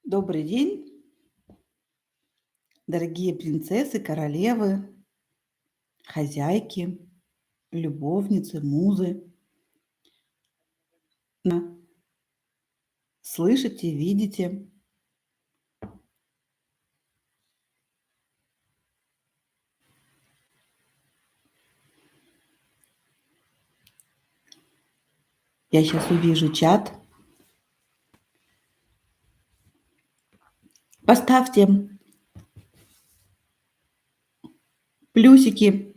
Добрый день, дорогие принцессы, королевы, хозяйки, любовницы, музы. Слышите, видите? Я сейчас увижу чат. Поставьте плюсики.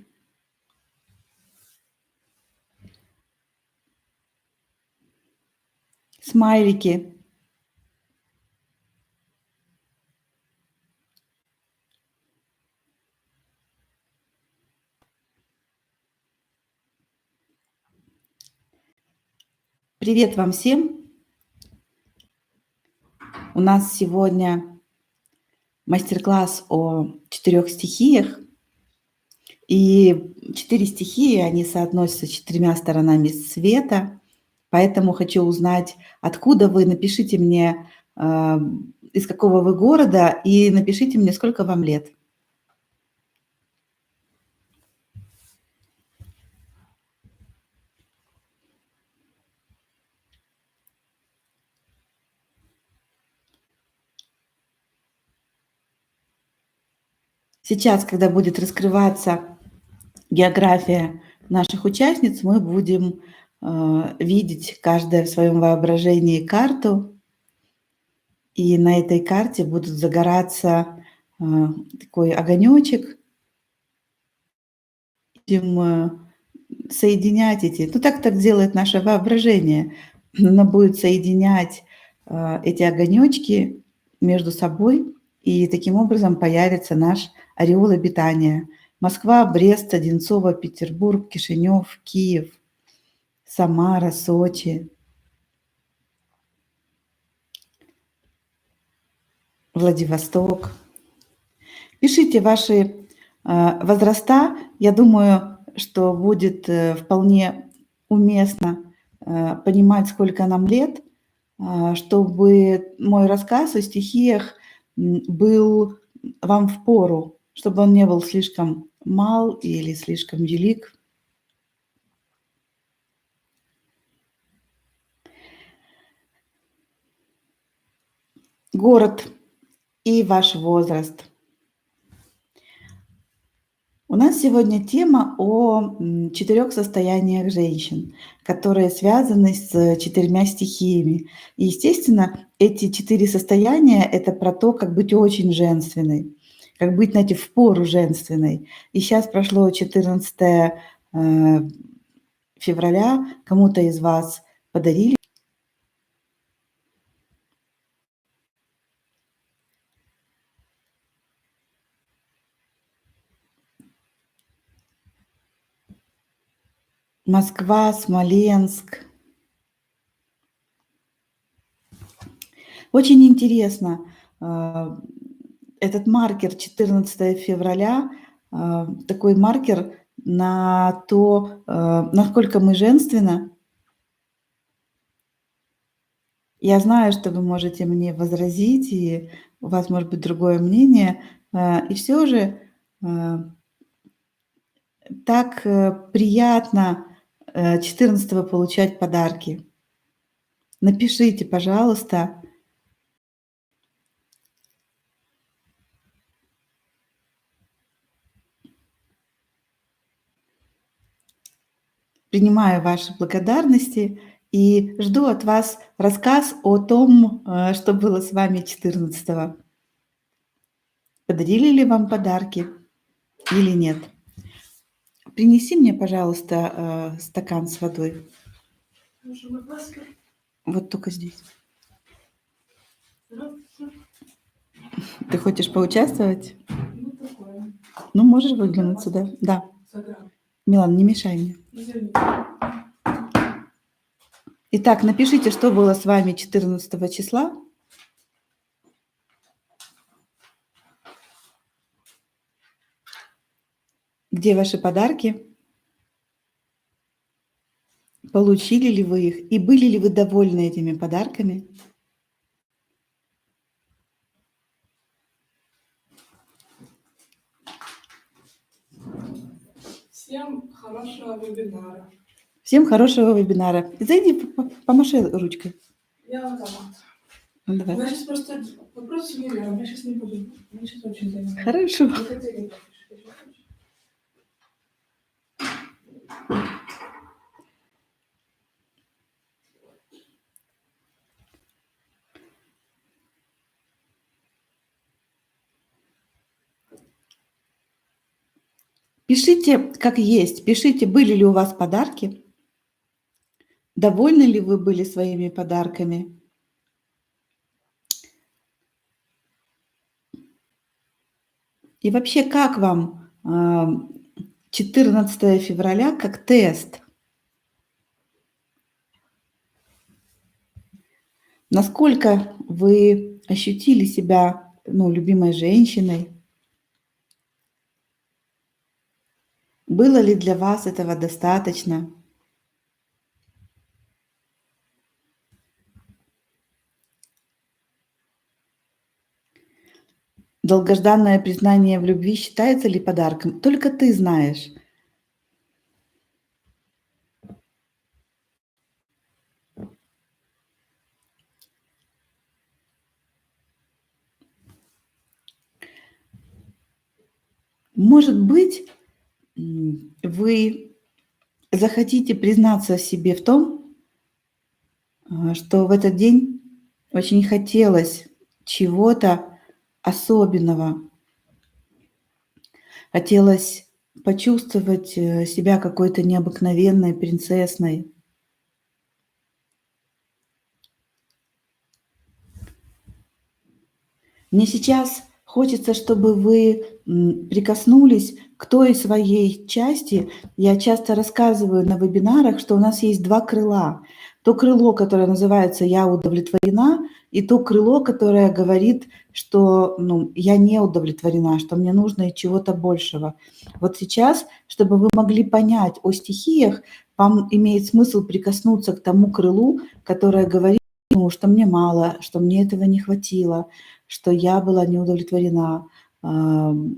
Смайлики. Привет вам всем. У нас сегодня мастер-класс о 4 стихиях. И 4 стихии, они соотносятся с 4 сторонами света. Поэтому хочу узнать, откуда вы. Напишите мне, из какого вы города, и напишите мне, сколько вам лет. Сейчас, когда будет раскрываться география наших участниц, мы будем видеть каждая в своем воображении карту. И на этой карте будут загораться такой огонечек. Будем соединять эти, так делает наше воображение. Оно будет соединять эти огонечки между собой, и таким образом появится наш ореол обитания. Москва, Брест, Одинцово, Петербург, Кишинев, Киев, Самара, Сочи, Владивосток. Пишите ваши возраста. Я думаю, что будет вполне уместно понимать, сколько нам лет, чтобы мой рассказ о стихиях был вам впору, чтобы он не был слишком мал или слишком велик. Город и ваш возраст. У нас сегодня тема о 4 состояниях женщин, которые связаны с 4 стихиями. И, естественно, эти 4 состояния – это про то, как быть очень женственной, как быть, знаете, впору женственной. И сейчас прошло 14 февраля, кому-то из вас подарили Москва, Смоленск. Очень интересно, этот маркер 14 февраля, такой маркер на то, насколько мы женственны. Я знаю, что вы можете мне возразить, и у вас может быть другое мнение, и все же так приятно 14 получать подарки. Напишите, пожалуйста. Принимаю ваши благодарности и жду от вас рассказ о том, что было с вами 14-го. Подарили ли вам подарки или нет? Принеси мне, пожалуйста, стакан с водой. Вот только здесь. Ты хочешь поучаствовать? Ну, можешь выглянуть сюда. Да. Милан, не мешай мне. Итак, напишите, что было с вами 14 числа. Где ваши подарки? Получили ли вы их? И были ли вы довольны этими подарками? Всем хорошего вебинара. Всем хорошего вебинара. Зайди, помаши ручкой. Я автомат. Ну, давай. Я сейчас просто вопрос с универом, я сейчас не буду. Я сейчас очень занимаюсь. Хорошо. Вы хотели напишите, что хочешь. Пишите, как есть. Пишите, были ли у вас подарки, довольны ли вы были своими подарками. И вообще, как вам 14 февраля как тест? Насколько вы ощутили себя, любимой женщиной? Было ли для вас этого достаточно? Долгожданное признание в любви считается ли подарком? Только ты знаешь. Может быть, вы захотите признаться себе в том, что в этот день очень хотелось чего-то особенного. Хотелось почувствовать себя какой-то необыкновенной принцессой. Мне сейчас хочется, чтобы вы прикоснулись к той своей части. Я часто рассказываю на вебинарах, что у нас есть два крыла. То крыло, которое называется «Я удовлетворена», и то крыло, которое говорит, что я не удовлетворена, что мне нужно чего-то большего. Вот сейчас, чтобы вы могли понять о стихиях, вам имеет смысл прикоснуться к тому крылу, которое говорит, что мне мало, что мне этого не хватило, что я была не удовлетворена,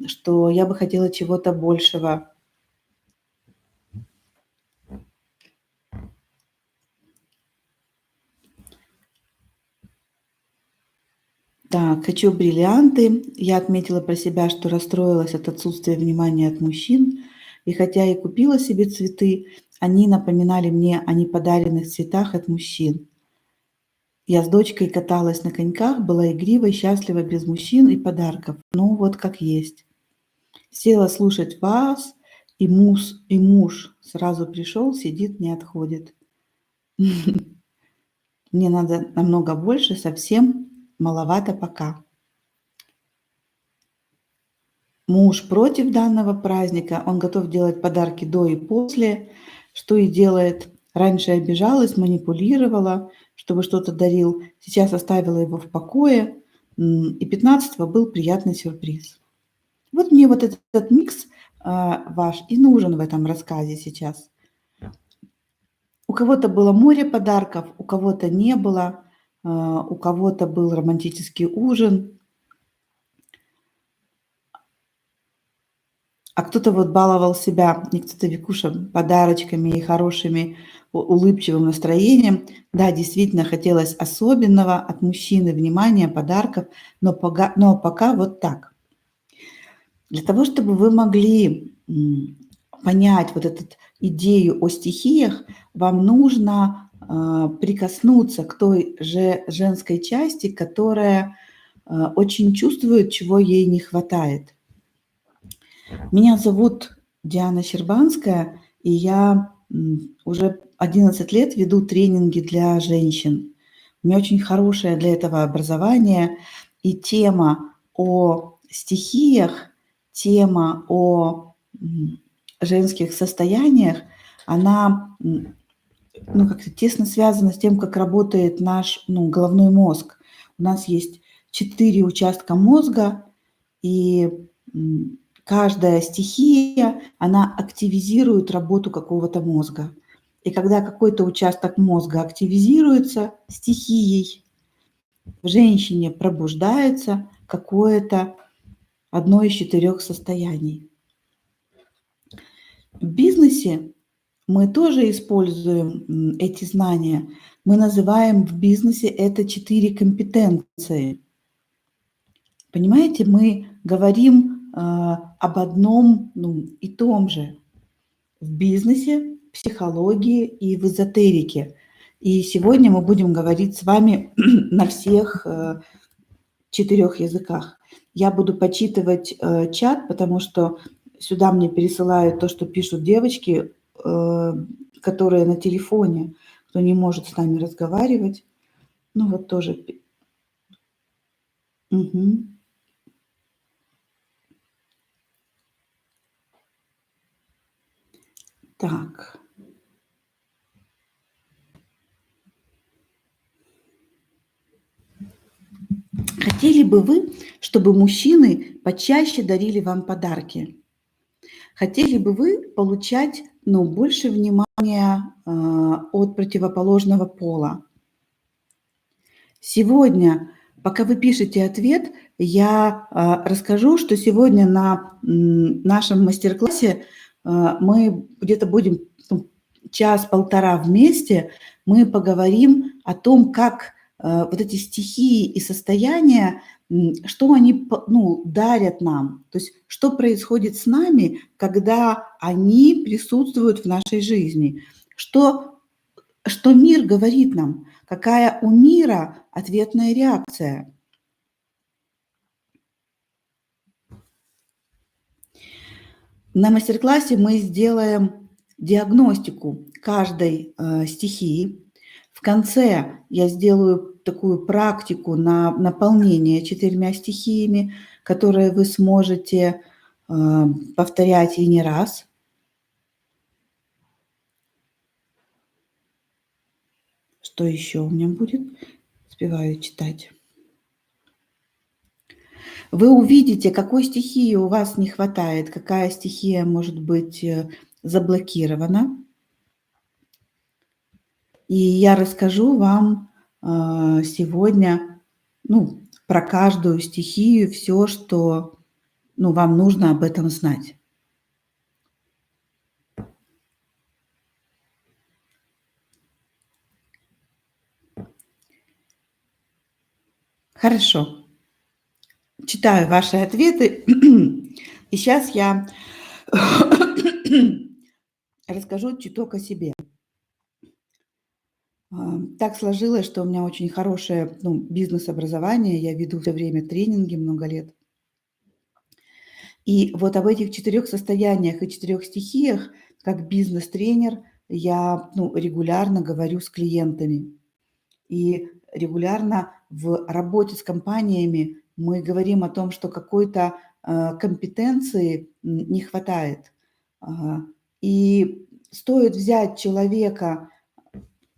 что я бы хотела чего-то большего. Так, хочу бриллианты. Я отметила про себя, что расстроилась от отсутствия внимания от мужчин. И хотя и купила себе цветы, они напоминали мне о неподаренных цветах от мужчин. Я с дочкой каталась на коньках, была игривой, счастлива без мужчин и подарков. Ну вот как есть. Села слушать вас, и муж сразу пришел, сидит, не отходит. Мне надо намного больше, совсем маловато пока. Муж против данного праздника, он готов делать подарки до и после, что и делает. Раньше обижалась, манипулировала, чтобы что-то дарил, сейчас оставила его в покое, и 15-го был приятный сюрприз. Вот мне вот этот микс ваш и нужен в этом рассказе сейчас. У кого-то было море подарков, у кого-то не было, у кого-то был романтический ужин, а кто-то вот баловал себя, и кто-то Викуша подарочками и хорошими, улыбчивым настроением. Да, действительно хотелось особенного от мужчины, внимания, подарков, но пока вот так. Для того, чтобы вы могли понять вот эту идею о стихиях, вам нужно прикоснуться к той же женской части, которая очень чувствует, чего ей не хватает. Меня зовут Диана Щербанская, и я уже 11 лет веду тренинги для женщин. У меня очень хорошее для этого образование, и тема о стихиях, тема о женских состояниях, она как-то тесно связана с тем, как работает наш головной мозг. У нас есть 4 участка мозга, и каждая стихия, она активизирует работу какого-то мозга. И когда какой-то участок мозга активизируется стихией, в женщине пробуждается какое-то одно из 4 состояний. в бизнесе мы тоже используем эти знания. Мы называем в бизнесе это 4 компетенции. Понимаете, мы говорим об одном и том же в бизнесе, в психологии и в эзотерике. И сегодня мы будем говорить с вами на всех 4 языках. Я буду почитывать чат, потому что сюда мне пересылают то, что пишут девочки, которые на телефоне, кто не может с нами разговаривать. Ну вот тоже. Угу. Так. Хотели бы вы, чтобы мужчины почаще дарили вам подарки? Хотели бы вы получать, больше внимания от противоположного пола? Сегодня, пока вы пишете ответ, я расскажу, что сегодня на нашем мастер-классе мы где-то будем час-полтора вместе, мы поговорим о том, как вот эти стихии и состояния, что они дарят нам, то есть что происходит с нами, когда они присутствуют в нашей жизни, что мир говорит нам, какая у мира ответная реакция. На мастер-классе мы сделаем диагностику каждой стихии. В конце я сделаю такую практику на наполнение 4 стихиями, которые вы сможете повторять и не раз. Что еще у меня будет? Успеваю читать. Вы увидите, какой стихии у вас не хватает, какая стихия может быть заблокирована. И я расскажу вам сегодня про каждую стихию все, что вам нужно об этом знать. Хорошо. Читаю ваши ответы. И сейчас я расскажу чуток о себе. Так сложилось, что у меня очень хорошее бизнес-образование. Я веду все время тренинги много лет. И вот об этих 4 состояниях и 4 стихиях, как бизнес-тренер, я регулярно говорю с клиентами. И регулярно в работе с компаниями мы говорим о том, что какой-то компетенции не хватает. И стоит взять человека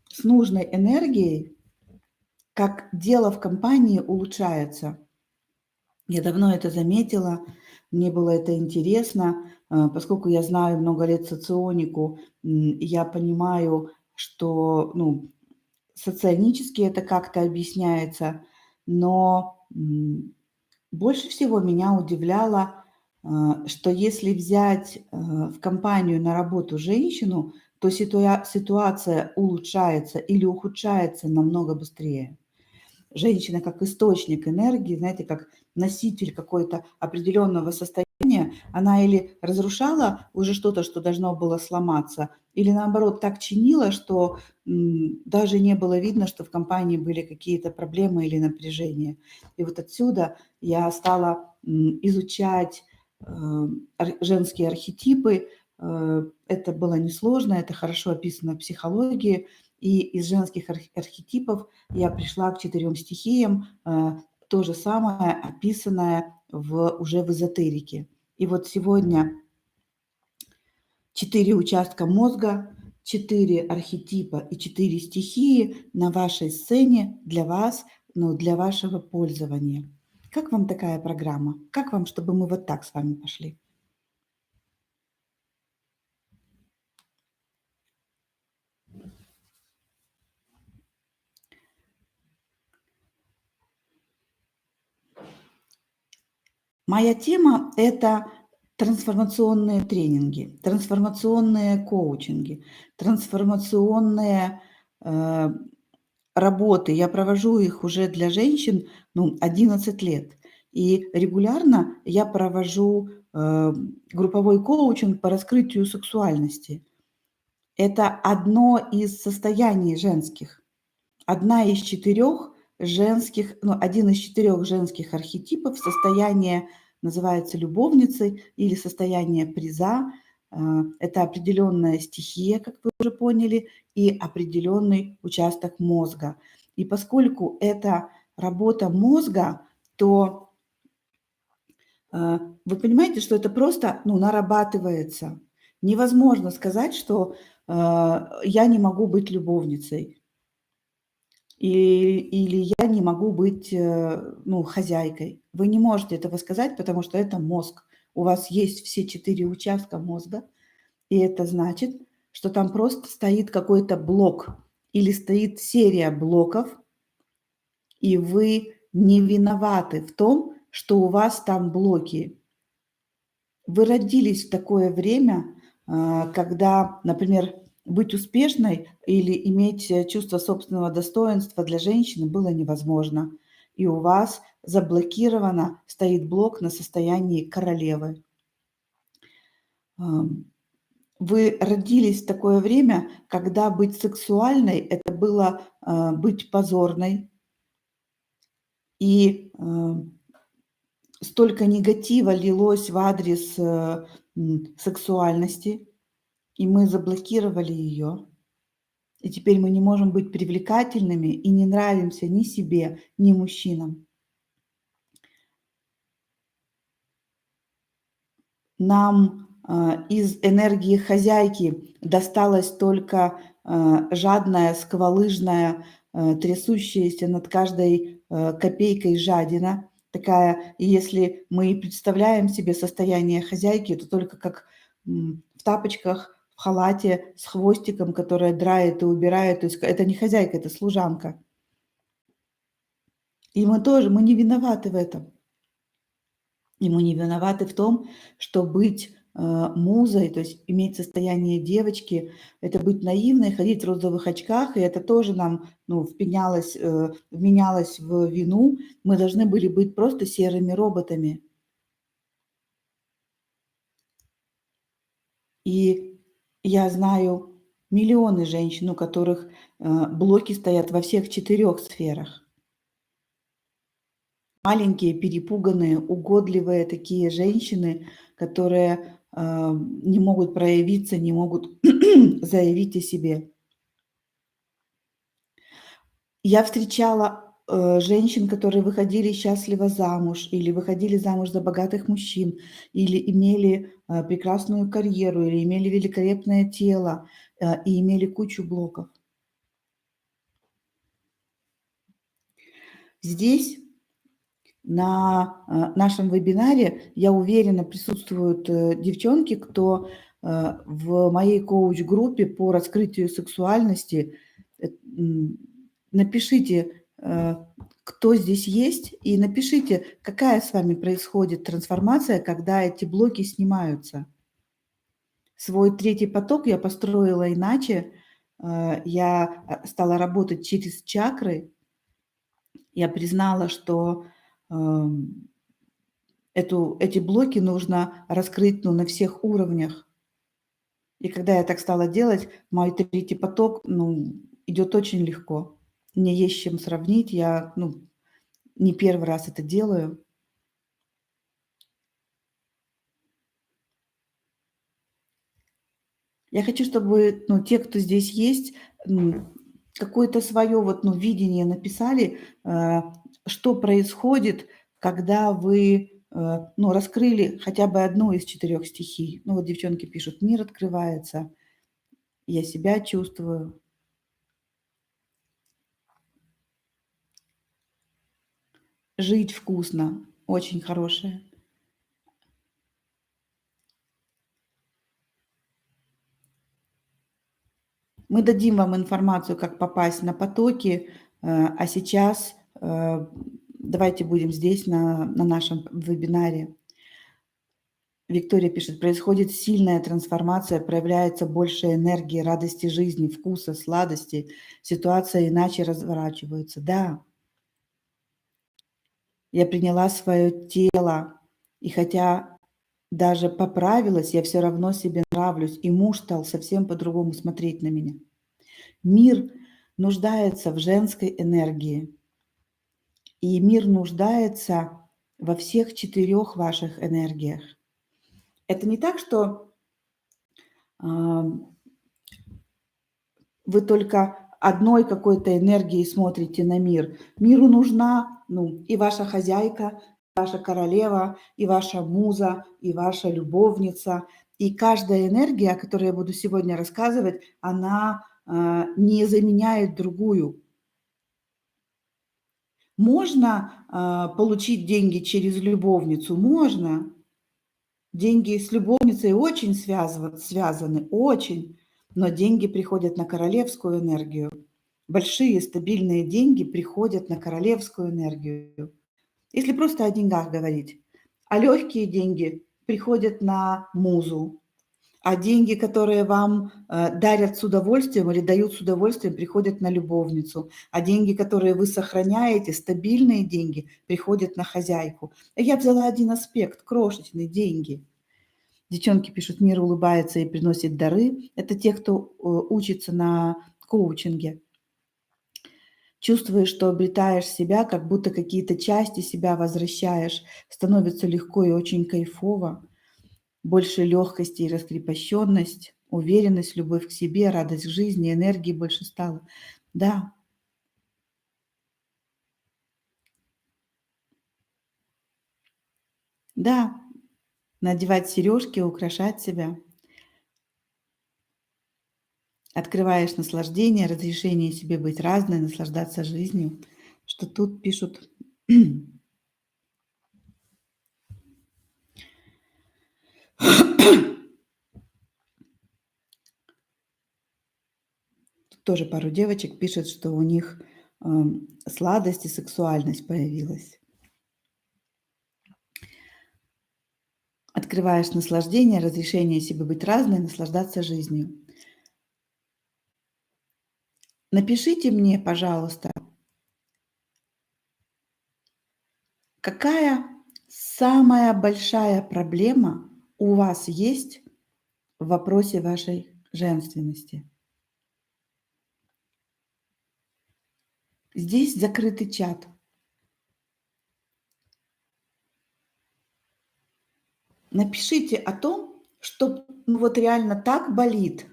с нужной энергией, как дело в компании улучшается. Я давно это заметила, мне было это интересно, поскольку я знаю много лет соционику, я понимаю, что соционически это как-то объясняется, но больше всего меня удивляло, что если взять в компанию на работу женщину, то ситуация улучшается или ухудшается намного быстрее. Женщина как источник энергии, знаете, как носитель какой-то определенного состояния, она или разрушала уже что-то, что должно было сломаться, или наоборот так чинила, что даже не было видно, что в компании были какие-то проблемы или напряжения. И вот отсюда я стала изучать женские архетипы. Это было несложно, это хорошо описано в психологии. И из женских архетипов я пришла к 4 стихиям, то же самое описанное уже в эзотерике. И вот сегодня 4 участка мозга, 4 архетипа и 4 стихии на вашей сцене для вас, для вашего пользования. Как вам такая программа? Как вам, чтобы мы вот так с вами пошли? Моя тема – это трансформационные тренинги, трансформационные коучинги, трансформационные э, работы. Я провожу их уже для женщин 11 лет. И регулярно я провожу групповой коучинг по раскрытию сексуальности. Это одно из состояний женских. Одна из четырех женских, один из четырех женских архетипов состояние называется любовницей или состояние приза. Это определенная стихия, как вы уже поняли, и определенный участок мозга. И поскольку это работа мозга, то вы понимаете, что это просто нарабатывается. Невозможно сказать, что я не могу быть любовницей. Или я не могу быть хозяйкой. Вы не можете этого сказать, потому что это мозг. У вас есть все 4 участка мозга, и это значит, что там просто стоит какой-то блок или стоит серия блоков, и вы не виноваты в том, что у вас там блоки. Вы родились в такое время, когда, например, быть успешной или иметь чувство собственного достоинства для женщины было невозможно. И у вас заблокировано стоит блок на состоянии королевы. Вы родились в такое время, когда быть сексуальной – это было быть позорной. И столько негатива лилось в адрес сексуальности, и мы заблокировали ее. И теперь мы не можем быть привлекательными и не нравимся ни себе, ни мужчинам. Нам из энергии хозяйки досталась только жадная, сквалыжная, трясущаяся над каждой копейкой жадина. Такая, и если мы представляем себе состояние хозяйки, то только как в тапочках, в халате с хвостиком, которая драет и убирает. То есть это не хозяйка, это служанка. И мы не виноваты в этом. И мы не виноваты в том, что быть музой, то есть иметь состояние девочки, это быть наивной, ходить в розовых очках, и это тоже нам вменялось в вину. Мы должны были быть просто серыми роботами. И я знаю миллионы женщин, у которых блоки стоят во всех 4 сферах. Маленькие, перепуганные, угодливые такие женщины, которые не могут проявиться, не могут заявить о себе. Я встречала женщин, которые выходили счастливо замуж, или выходили замуж за богатых мужчин, или имели прекрасную карьеру, или имели великолепное тело, и имели кучу блоков. Здесь на нашем вебинаре, я уверена, присутствуют девчонки, кто в моей коуч-группе по раскрытию сексуальности. Напишите, кто здесь есть, и напишите, какая с вами происходит трансформация, когда эти блоки снимаются. Свой 3-й поток я построила иначе. Я стала работать через чакры. Я признала, что эти блоки нужно раскрыть на всех уровнях. И когда я так стала делать, мой 3-й поток идет очень легко. Мне есть с чем сравнить. Я не первый раз это делаю. Я хочу, чтобы те, кто здесь есть, какое-то свое видение написали, что происходит, когда вы раскрыли хотя бы одну из 4 стихий. Девчонки пишут: мир открывается, я себя чувствую. Жить вкусно, очень хорошее. Мы дадим вам информацию, как попасть на потоки, а сейчас давайте будем здесь на нашем вебинаре. Виктория пишет, происходит сильная трансформация, проявляется больше энергии, радости жизни, вкуса, сладости, ситуация иначе разворачивается. Да, я приняла свое тело, и хотя даже поправилась, я все равно себе нравлюсь, и муж стал совсем по-другому смотреть на меня. Мир нуждается в женской энергии, и мир нуждается во всех 4 ваших энергиях. Это не так, что вы только одной какой-то энергией смотрите на мир. Миру нужна, и ваша хозяйка, и ваша королева, и ваша муза, и ваша любовница. И каждая энергия, о которой я буду сегодня рассказывать, она не заменяет другую. Можно получить деньги через любовницу? Можно. Деньги с любовницей очень связаны, очень. Но деньги приходят на королевскую энергию. Большие стабильные деньги приходят на королевскую энергию. Если просто о деньгах говорить. А легкие деньги приходят на музу. А деньги, которые вам дарят с удовольствием или дают с удовольствием, приходят на любовницу. А деньги, которые вы сохраняете, стабильные деньги, приходят на хозяйку. Я взяла один аспект, крошечные деньги. Девчонки пишут, мир улыбается и приносит дары. Это те, кто учится на коучинге. Чувствуешь, что обретаешь себя, как будто какие-то части себя возвращаешь. Становится легко и очень кайфово. Больше легкости и раскрепощенность, уверенность, любовь к себе, радость к жизни, энергии больше стало. Да. Да. Надевать сережки, украшать себя. Открываешь наслаждение, разрешение себе быть разной, наслаждаться жизнью. Что тут пишут. Тут тоже пару девочек пишет, что у них сладость и сексуальность появилась. Открываешь наслаждение, разрешение себе быть разной, наслаждаться жизнью. Напишите мне, пожалуйста, какая самая большая проблема у вас есть в вопросе вашей женственности? Здесь закрытый чат. Напишите о том, что вот реально так болит.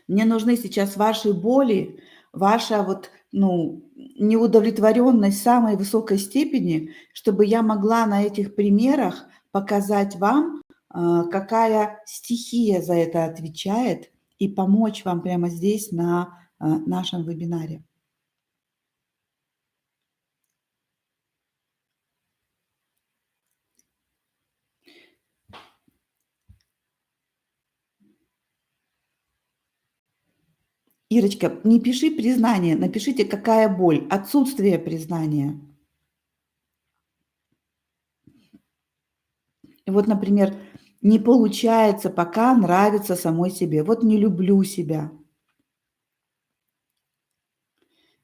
Мне нужны сейчас ваши боли, ваша неудовлетворенность самой высокой степени, чтобы я могла на этих примерах показать вам, какая стихия за это отвечает, и помочь вам прямо здесь на нашем вебинаре. Ирочка, не пиши признание, напишите, какая боль, отсутствие признания. И вот, например, не получается пока нравиться самой себе. Вот не люблю себя.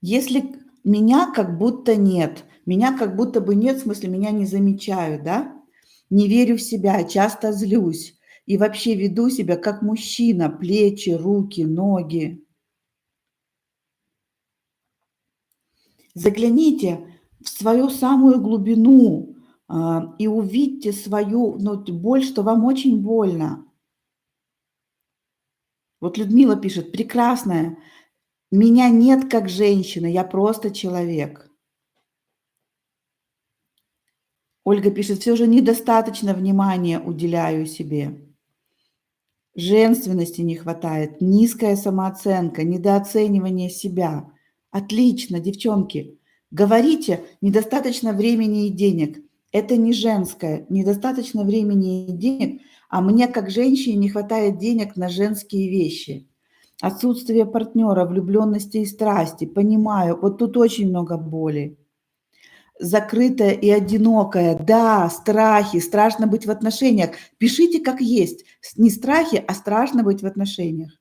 Если меня как будто нет, меня как будто бы нет, в смысле меня не замечают, да? Не верю в себя, часто злюсь и вообще веду себя как мужчина, плечи, руки, ноги. Загляните в свою самую глубину и увидьте свою боль, что вам очень больно. Вот Людмила пишет, прекрасная, меня нет как женщины, я просто человек. Ольга пишет, все же недостаточно внимания уделяю себе. Женственности не хватает, низкая самооценка, недооценивание себя. Отлично, девчонки. Говорите, недостаточно времени и денег. Это не женское, недостаточно времени и денег, а мне как женщине не хватает денег на женские вещи. Отсутствие партнера, влюбленности и страсти. Понимаю, вот тут очень много боли. закрытая и одинокая. Да, страхи, страшно быть в отношениях. Пишите как есть. Не страхи, а страшно быть в отношениях.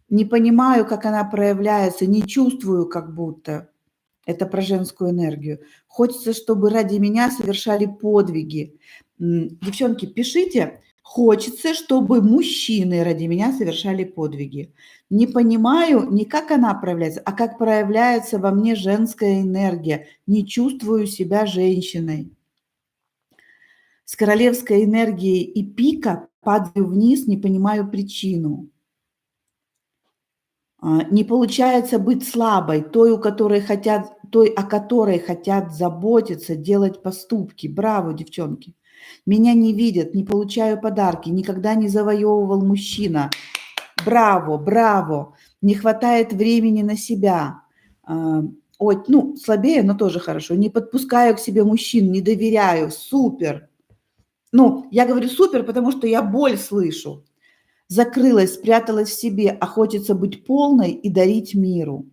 Не понимаю, как она проявляется, не чувствую как будто. Это про женскую энергию. Хочется, чтобы ради меня совершали подвиги. Девчонки, пишите. Хочется, чтобы мужчины ради меня совершали подвиги. Не понимаю не как она проявляется, а как проявляется во мне женская энергия. Не чувствую себя женщиной. С королевской энергией и пика падаю вниз, не понимаю причину. Не получается быть слабой, той, о которой хотят заботиться, делать поступки. Браво, девчонки. Меня не видят, не получаю подарки, никогда не завоевывал мужчина. Браво, браво. Не хватает времени на себя. Ой, ну, слабее, но тоже хорошо. Не подпускаю к себе мужчин, не доверяю. Супер. Ну, я говорю супер, потому что я боль слышу. Закрылась, спряталась в себе, а хочется быть полной и дарить миру.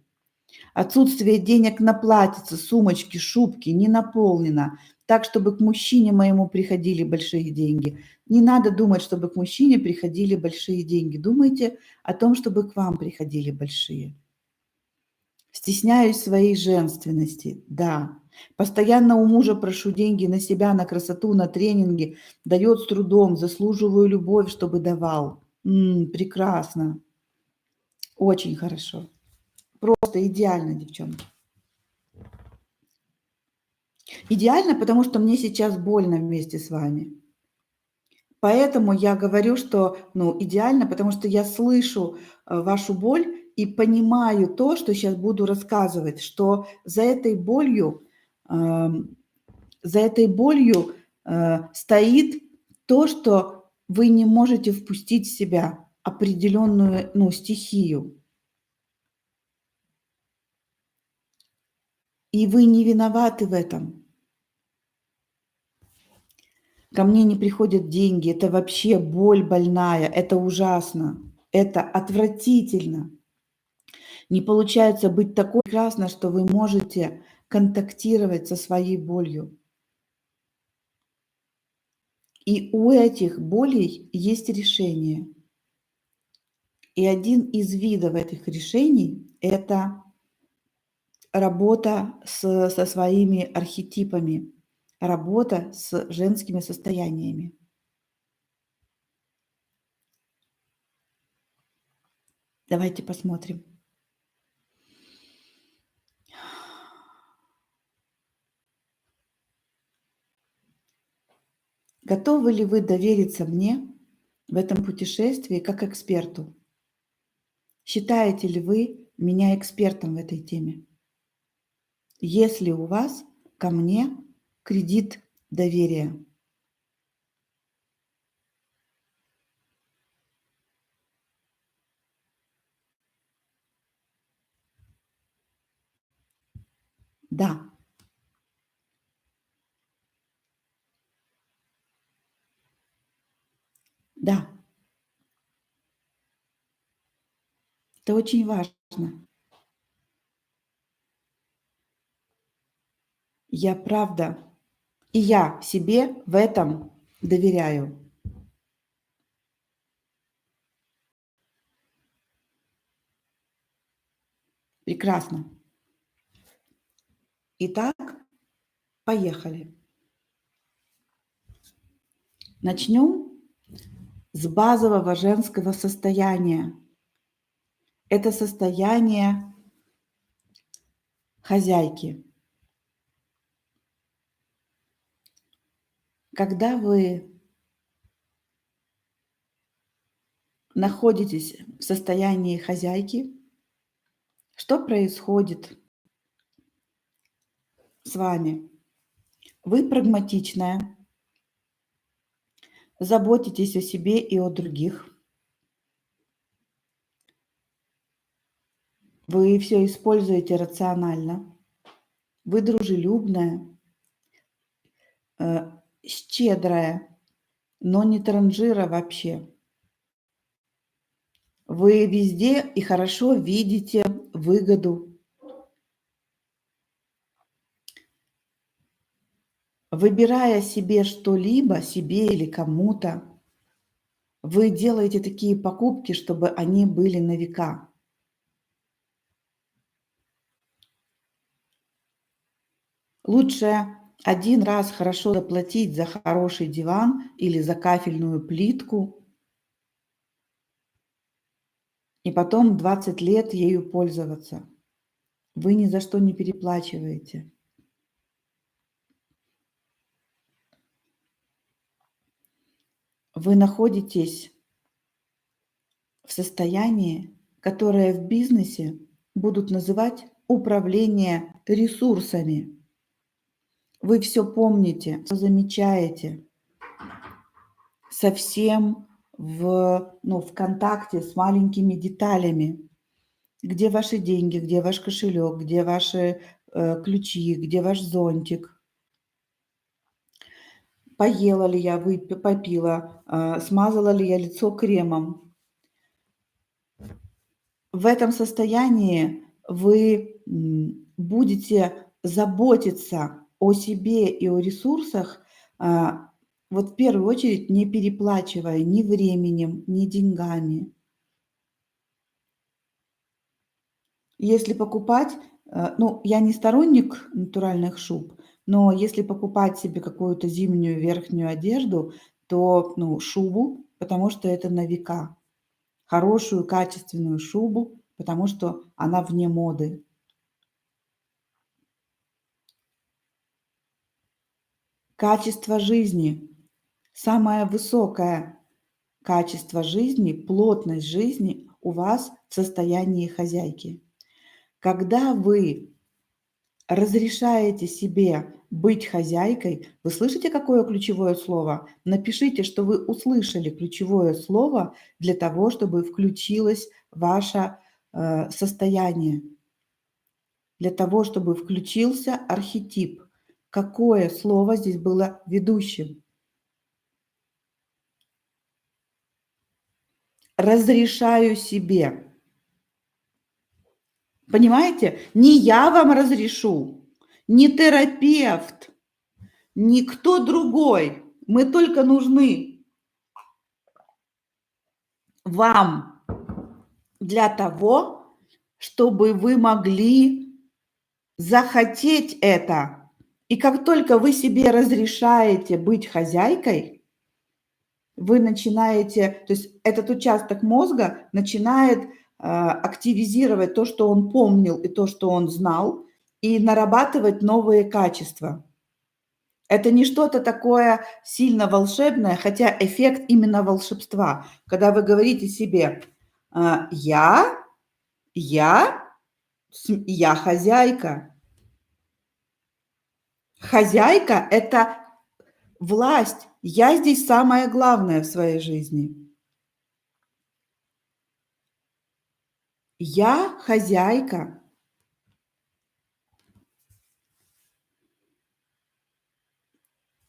Отсутствие денег на платьице, сумочки, шубки не наполнено, так, чтобы к мужчине моему приходили большие деньги. Не надо думать, чтобы к мужчине приходили большие деньги. Думайте о том, чтобы к вам приходили большие. Стесняюсь своей женственности, да. Постоянно у мужа прошу деньги на себя, на красоту, на тренинги. Дает с трудом, заслуживаю любовь, чтобы давал. Прекрасно. Очень хорошо. Просто идеально, девчонки. Идеально, потому что мне сейчас больно вместе с вами. Поэтому я говорю, что, ну, идеально, потому что я слышу вашу боль и понимаю то, что сейчас буду рассказывать, что за этой болью, стоит то, что вы не можете впустить в себя определенную, ну, стихию. И вы не виноваты в этом. Ко мне не приходят деньги, это вообще боль больная, это ужасно, это отвратительно. Не получается быть такой прекрасной, что вы можете контактировать со своей болью. И у этих болей есть решение. И один из видов этих решений – это работа со своими архетипами, работа с женскими состояниями. Давайте посмотрим. Готовы ли вы довериться мне в этом путешествии как эксперту? Считаете ли вы меня экспертом в этой теме? Есть ли у вас ко мне кредит доверия? Да. Да. Это очень важно. Я правда, и я себе в этом доверяю. Прекрасно. Итак, поехали. Начнем с базового женского состояния. Это состояние хозяйки. Когда вы находитесь в состоянии хозяйки, что происходит с вами? Вы прагматичная, заботитесь о себе и о других. Вы все используете рационально. Вы дружелюбная, щедрая, но не транжира вообще. Вы везде и хорошо видите выгоду. Выбирая себе что-либо, себе или кому-то, вы делаете такие покупки, чтобы они были на века. Лучше один раз хорошо заплатить за хороший диван или за кафельную плитку, и потом 20 лет ею пользоваться. Вы ни за что не переплачиваете. Вы находитесь в состоянии, которое в бизнесе будут называть управление ресурсами. Вы все помните, всё замечаете, совсем в контакте с маленькими деталями. Где ваши деньги, где ваш кошелек, где ваши, ключи, где ваш зонтик. Поела ли я, попила, смазала ли я лицо кремом. В этом состоянии вы, будете заботиться о себе и о ресурсах, вот в первую очередь не переплачивая ни временем, ни деньгами. Если покупать, я не сторонник натуральных шуб, но если покупать себе какую-то зимнюю верхнюю одежду, то, шубу, потому что это на века. Хорошую, качественную шубу, потому что она вне моды. Качество жизни. Самое высокое качество жизни, плотность жизни у вас в состоянии хозяйки. Когда вы разрешаете себе быть хозяйкой, вы слышите, какое ключевое слово? Напишите, что вы услышали ключевое слово для того, чтобы включилось ваше состояние, для того, чтобы включился архетип. Какое слово здесь было ведущим? Разрешаю себе. Понимаете? Не я вам разрешу, не терапевт, никто другой. Мы только нужны вам для того, чтобы вы могли захотеть это. И как только вы себе разрешаете быть хозяйкой, вы начинаете, то есть этот участок мозга начинает активизировать то, что он помнил и то, что он знал, и нарабатывать новые качества. Это не что-то такое сильно волшебное, хотя эффект именно волшебства. Когда вы говорите себе, я хозяйка. Хозяйка – это власть. Я здесь самое главное в своей жизни. Я хозяйка.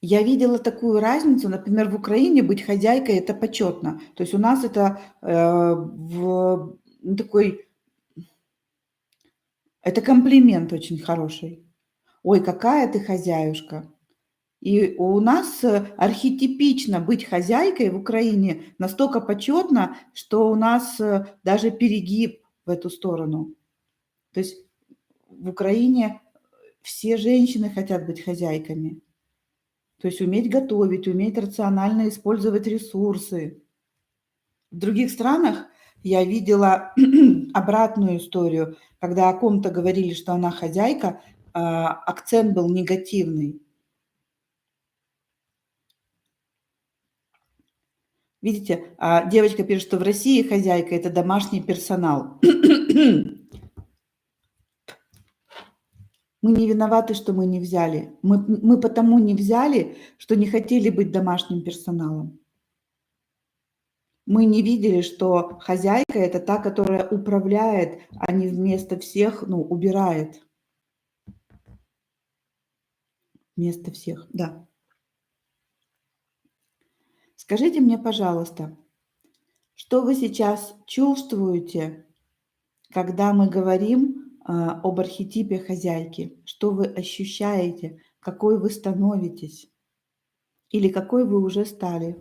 Я видела такую разницу, например, в Украине быть хозяйкой – это почетно. То есть у нас это это комплимент очень хороший. Ой, какая ты хозяюшка. И у нас архетипично быть хозяйкой в Украине настолько почетно, что у нас даже перегиб в эту сторону. То есть в Украине все женщины хотят быть хозяйками. То есть уметь готовить, уметь рационально использовать ресурсы. В других странах я видела обратную историю, когда о ком-то говорили, что она хозяйка, акцент был негативный. Видите, девочка пишет, что в России хозяйка – это домашний персонал. Мы не виноваты, что мы не взяли. Мы потому не взяли, что не хотели быть домашним персоналом. Мы не видели, что хозяйка – это та, которая управляет, а не вместо всех, убирает. Вместо всех, да. Скажите мне, пожалуйста, что вы сейчас чувствуете, когда мы говорим об архетипе хозяйки? Что вы ощущаете? какой вы становитесь или какой вы уже стали.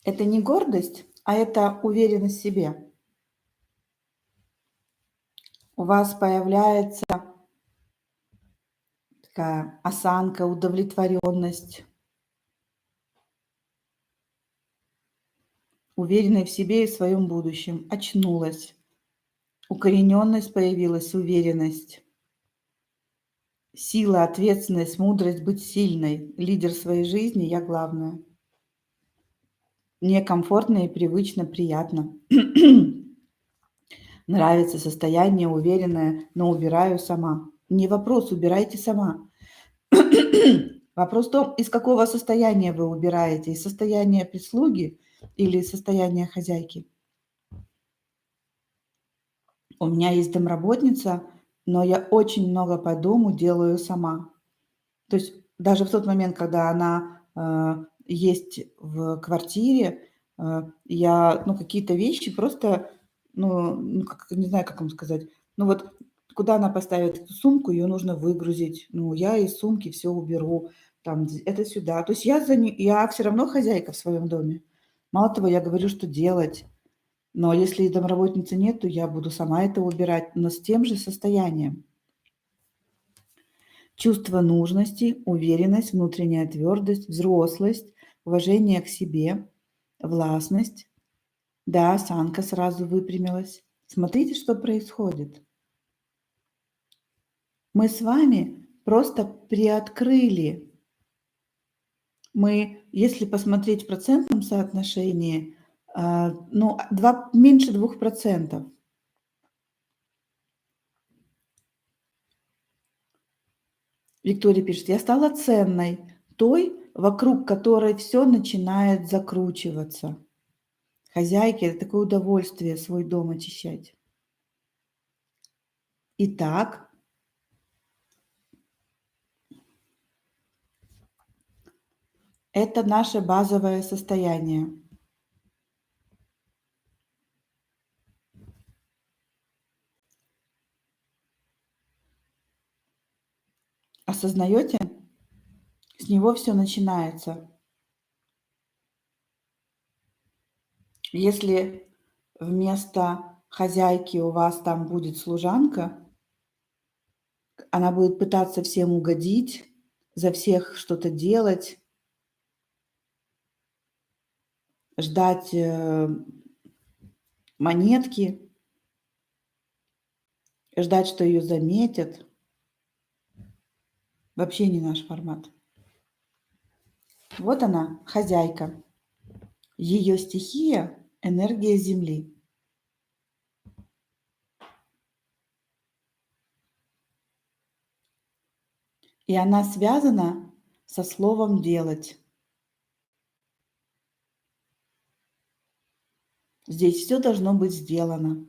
Это не гордость, а это уверенность в себе. У вас появляется такая осанка, удовлетворенность, уверенность в себе и в своем будущем. Очнулась. Укорененность появилась, уверенность. Сила, ответственность, мудрость быть сильной. Лидер своей жизни, я главное. Мне комфортно и привычно, приятно. Нравится состояние уверенное, но убираю сама. Не вопрос, убирайте сама. Вопрос в том, из какого состояния вы убираете. Из состояния прислуги или из состояния хозяйки. У меня есть домработница, но я очень много по дому делаю сама. То есть даже в тот момент, когда она есть в квартире, я какие-то вещи просто, не знаю, как вам сказать, вот куда она поставит эту сумку, ее нужно выгрузить. Я из сумки все уберу, там, это сюда. То есть я все равно хозяйка в своем доме. Мало того, я говорю, что делать. Но если домработницы нет, то я буду сама это убирать, но с тем же состоянием. Чувство нужности, уверенность, внутренняя твердость, взрослость, уважение к себе, властность. Да, осанка сразу выпрямилась. Смотрите, что происходит. Мы с вами просто приоткрыли. Мы, если посмотреть в процентном соотношении, меньше 2%. Виктория пишет, я стала ценной, той, вокруг которой все начинает закручиваться. Хозяйке это такое удовольствие свой дом очищать. Итак, это наше базовое состояние. Осознаете? С него все начинается. Если вместо хозяйки у вас там будет служанка, она будет пытаться всем угодить, за всех что-то делать, ждать монетки, ждать, что ее заметят. Вообще не наш формат. Вот она, хозяйка. Ее стихия – энергия Земли. И она связана со словом «делать». Здесь все должно быть сделано.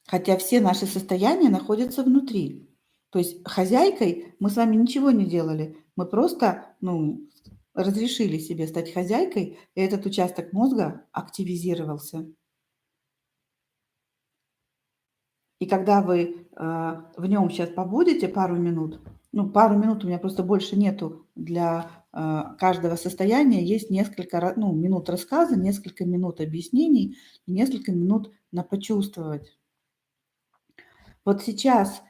Хотя все наши состояния находятся внутри. То есть хозяйкой мы с вами ничего не делали. Мы просто разрешили себе стать хозяйкой, и этот участок мозга активизировался. И когда вы в нем сейчас побудете пару минут у меня просто больше нету для каждого состояния, есть несколько минут рассказа, несколько минут объяснений, несколько минут на почувствовать. Вот сейчас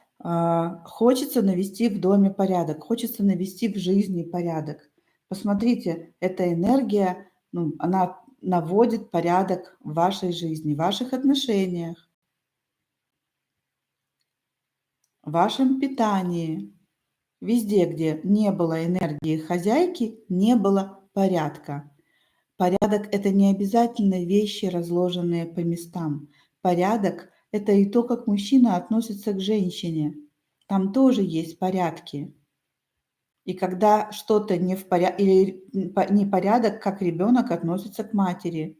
хочется навести в доме порядок, хочется навести в жизни порядок. Посмотрите, эта энергия, она наводит порядок в вашей жизни, в ваших отношениях, в вашем питании. Везде, где не было энергии хозяйки, не было порядка. Порядок – это не обязательно вещи, разложенные по местам. Порядок – это и то, как мужчина относится к женщине. Там тоже есть порядки. И когда что-то не в порядке, или непорядок, как ребенок относится к матери.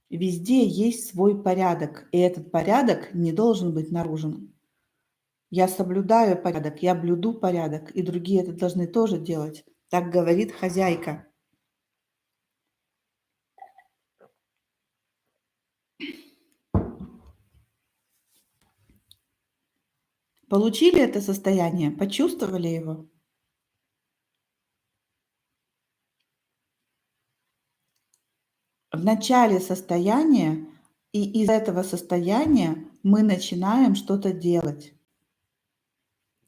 Везде есть свой порядок, и этот порядок не должен быть нарушен. Я соблюдаю порядок, я блюду порядок, и другие это должны тоже делать. Так говорит хозяйка. Получили это состояние? Почувствовали его? В начале состояния, и из этого состояния мы начинаем что-то делать.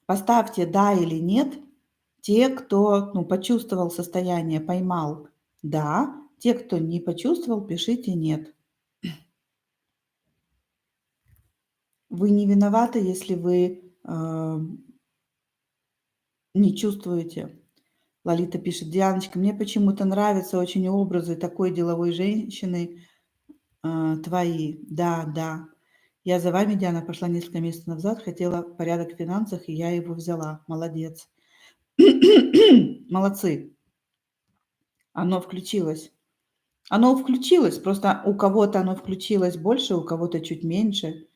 Поставьте «да» или «нет». Те, кто почувствовал состояние, поймал «да». Те, кто не почувствовал, пишите «нет». Вы не виноваты, если вы не чувствуете. Лолита пишет: «Дианочка, мне почему-то нравятся очень образы такой деловой женщины твои». Да, да. Я за вами, Диана, пошла несколько месяцев назад, хотела порядок в финансах, и я его взяла. Молодец. Молодцы. Оно включилось. Оно включилось, просто у кого-то оно включилось больше, у кого-то чуть меньше,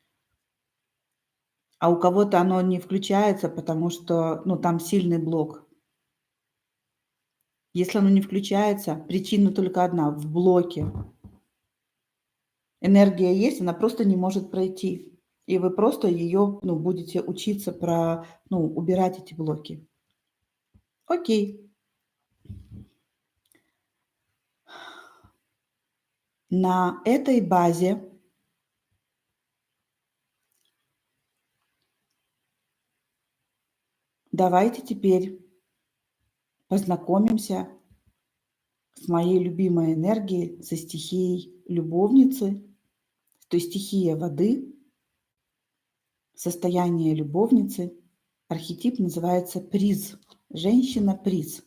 а у кого-то оно не включается, потому что, там сильный блок. Если оно не включается, причина только одна – в блоке. Энергия есть, она просто не может пройти. И вы просто ее, будете учиться убирать эти блоки. Окей. На этой базе давайте теперь познакомимся с моей любимой энергией, со стихией любовницы, то есть стихия воды, состояние любовницы. Архетип называется приз, женщина-приз.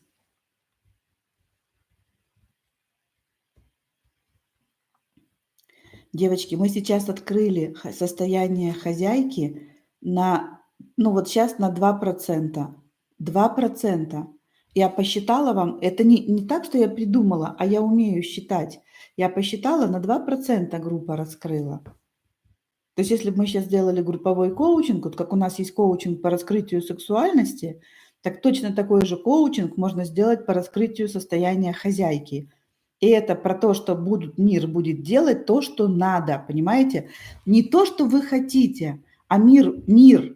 Девочки, мы сейчас открыли состояние хозяйки на, сейчас на 2%. 2%. Я посчитала вам, это не так, что я придумала, а я умею считать. Я посчитала, на 2% группа раскрыла. То есть если бы мы сейчас сделали групповой коучинг, вот как у нас есть коучинг по раскрытию сексуальности, так точно такой же коучинг можно сделать по раскрытию состояния хозяйки. И это про то, что мир будет делать то, что надо, понимаете? Не то, что вы хотите, а мир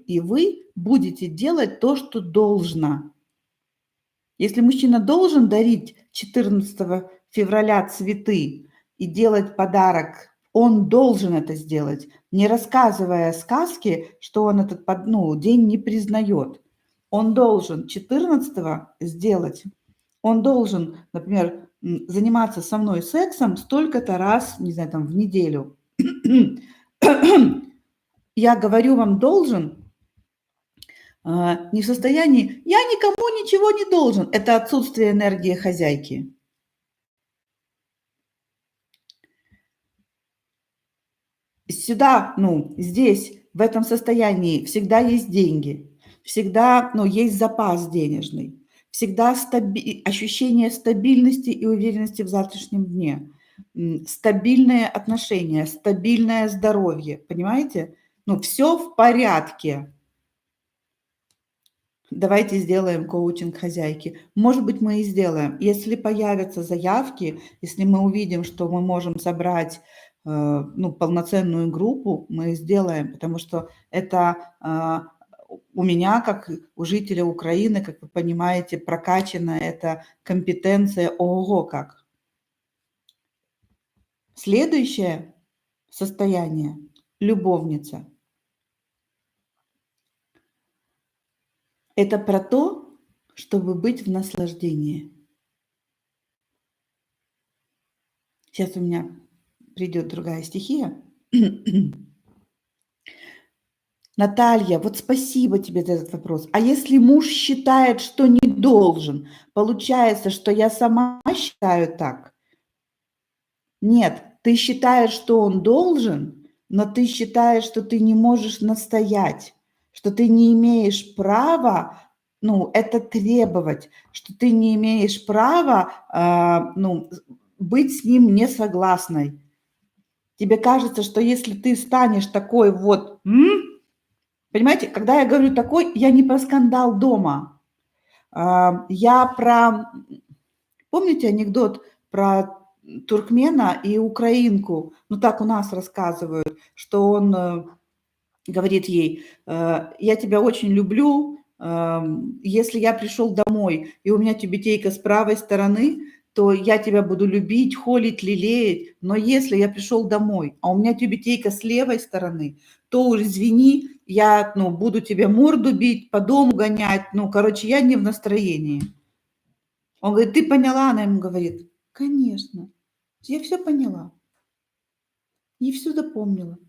и вы будете делать то, что должно. Если мужчина должен дарить 14 февраля цветы и делать подарок, он должен это сделать, не рассказывая сказки, что он этот день не признает. Он должен 14 сделать. Он должен, например, заниматься со мной сексом столько-то раз, не знаю, в неделю. Я говорю вам должен, не в состоянии, я никому ничего не должен. Это отсутствие энергии хозяйки. Сюда, здесь, в этом состоянии всегда есть деньги, всегда, есть запас денежный, всегда ощущение стабильности и уверенности в завтрашнем дне, стабильные отношения, стабильное здоровье, понимаете? Все в порядке. Давайте сделаем коучинг хозяйки. Может быть, мы и сделаем. Если появятся заявки, если мы увидим, что мы можем собрать полноценную группу, мы сделаем, потому что это у меня, как у жителя Украины, как вы понимаете, прокачана эта компетенция ого как. Следующее состояние – любовница. Это про то, чтобы быть в наслаждении. Сейчас у меня придет другая стихия. Наталья, вот спасибо тебе за этот вопрос. А если муж считает, что не должен, получается, что я сама считаю так? Нет, ты считаешь, что он должен, но ты считаешь, что ты не можешь настоять, что ты не имеешь права, это требовать, что ты не имеешь права, быть с ним не согласной. Тебе кажется, что если ты станешь такой вот, понимаете, когда я говорю такой, я не про скандал дома, Помните анекдот про туркмена и украинку? Ну, так у нас рассказывают, что он говорит ей: я тебя очень люблю, если я пришел домой, и у меня тюбетейка с правой стороны, то я тебя буду любить, холить, лелеять. Но если я пришел домой, а у меня тюбетейка с левой стороны, то уж извини, я буду тебе морду бить, по дому гонять. Ну, короче, я не в настроении. Он говорит: ты поняла? Она ему говорит: конечно, я все поняла и все запомнила.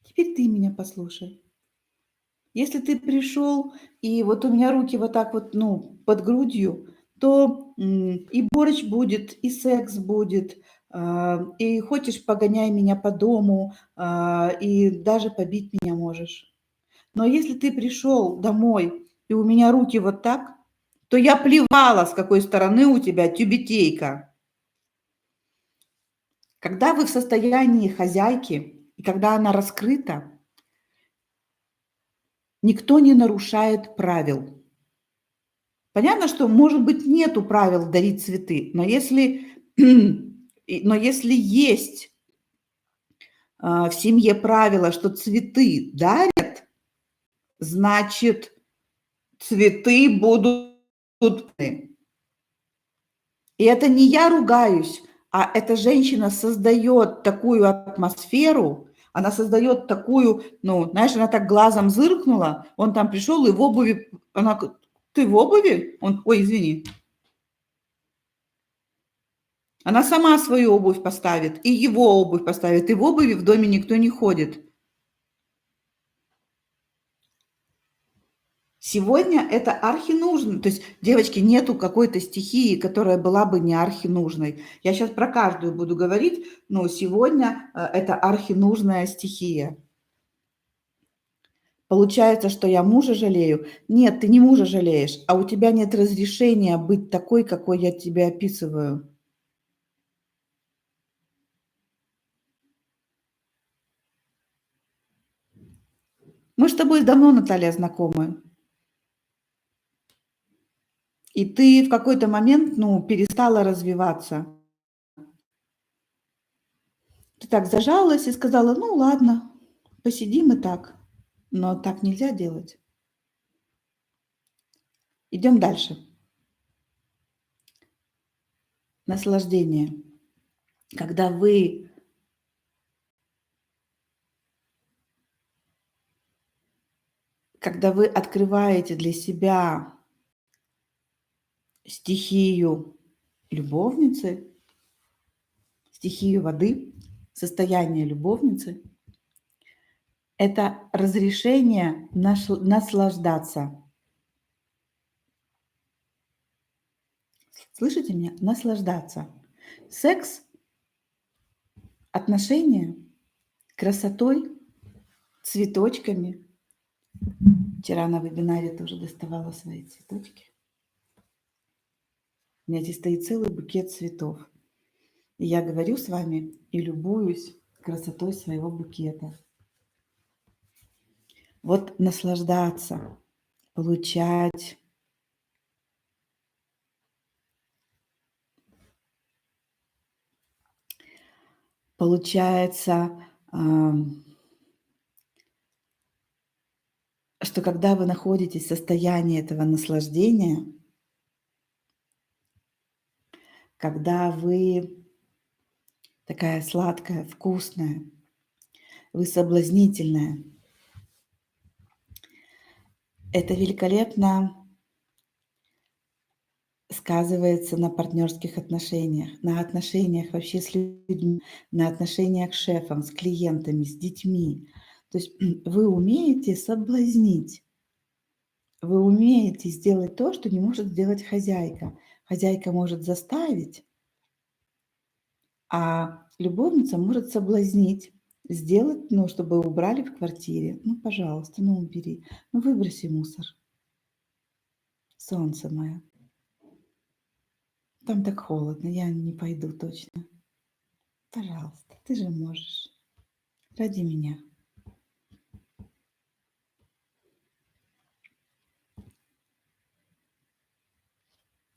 Теперь ты меня послушай. Если ты пришел, и вот у меня руки вот так вот, под грудью, то и борщ будет, и секс будет, и хочешь, погоняй меня по дому, и даже побить меня можешь. Но если ты пришел домой, и у меня руки вот так, то я плевала, с какой стороны у тебя тюбетейка. Когда вы в состоянии хозяйки, и когда она раскрыта, никто не нарушает правил. Понятно, что, может быть, нету правил дарить цветы, но если есть в семье правило, что цветы дарят, значит, цветы будут. И это не я ругаюсь, а эта женщина создает такую атмосферу, она создает такую, знаешь, она так глазом зыркнула, он там пришел и в обуви, она, ты в обуви? Он, ой, извини. Она сама свою обувь поставит, и его обувь поставит, и в обуви в доме никто не ходит. Сегодня это архинужно. То есть, девочки, нету какой-то стихии, которая была бы не архинужной. Я сейчас про каждую буду говорить, но сегодня это архинужная стихия. Получается, что я мужа жалею? Нет, ты не мужа жалеешь, а у тебя нет разрешения быть такой, какой я тебе описываю. Мы с тобой давно, Наталья, знакомы. И ты в какой-то момент, перестала развиваться. Ты так зажалась и сказала: ну ладно, посидим и так. Но так нельзя делать. Идем дальше. Наслаждение. Когда вы открываете для себя стихию любовницы, стихию воды, состояние любовницы, это разрешение наслаждаться. Слышите меня? Наслаждаться. Секс, отношения, красотой, цветочками. Вчера на вебинаре тоже доставала свои цветочки. У меня здесь стоит целый букет цветов. И я говорю с вами и любуюсь красотой своего букета. Вот наслаждаться, получать. Получается, что когда вы находитесь в состоянии этого наслаждения, когда вы такая сладкая, вкусная, вы соблазнительная, это великолепно сказывается на партнерских отношениях, на отношениях вообще с людьми, на отношениях с шефом, с клиентами, с детьми. То есть вы умеете соблазнить, вы умеете сделать то, что не может сделать хозяйка. Хозяйка может заставить, а любовница может соблазнить, сделать, чтобы убрали в квартире. Ну, пожалуйста, убери. Ну, выброси мусор. Солнце мое. Там так холодно, я не пойду точно. Пожалуйста, ты же можешь. Ради меня.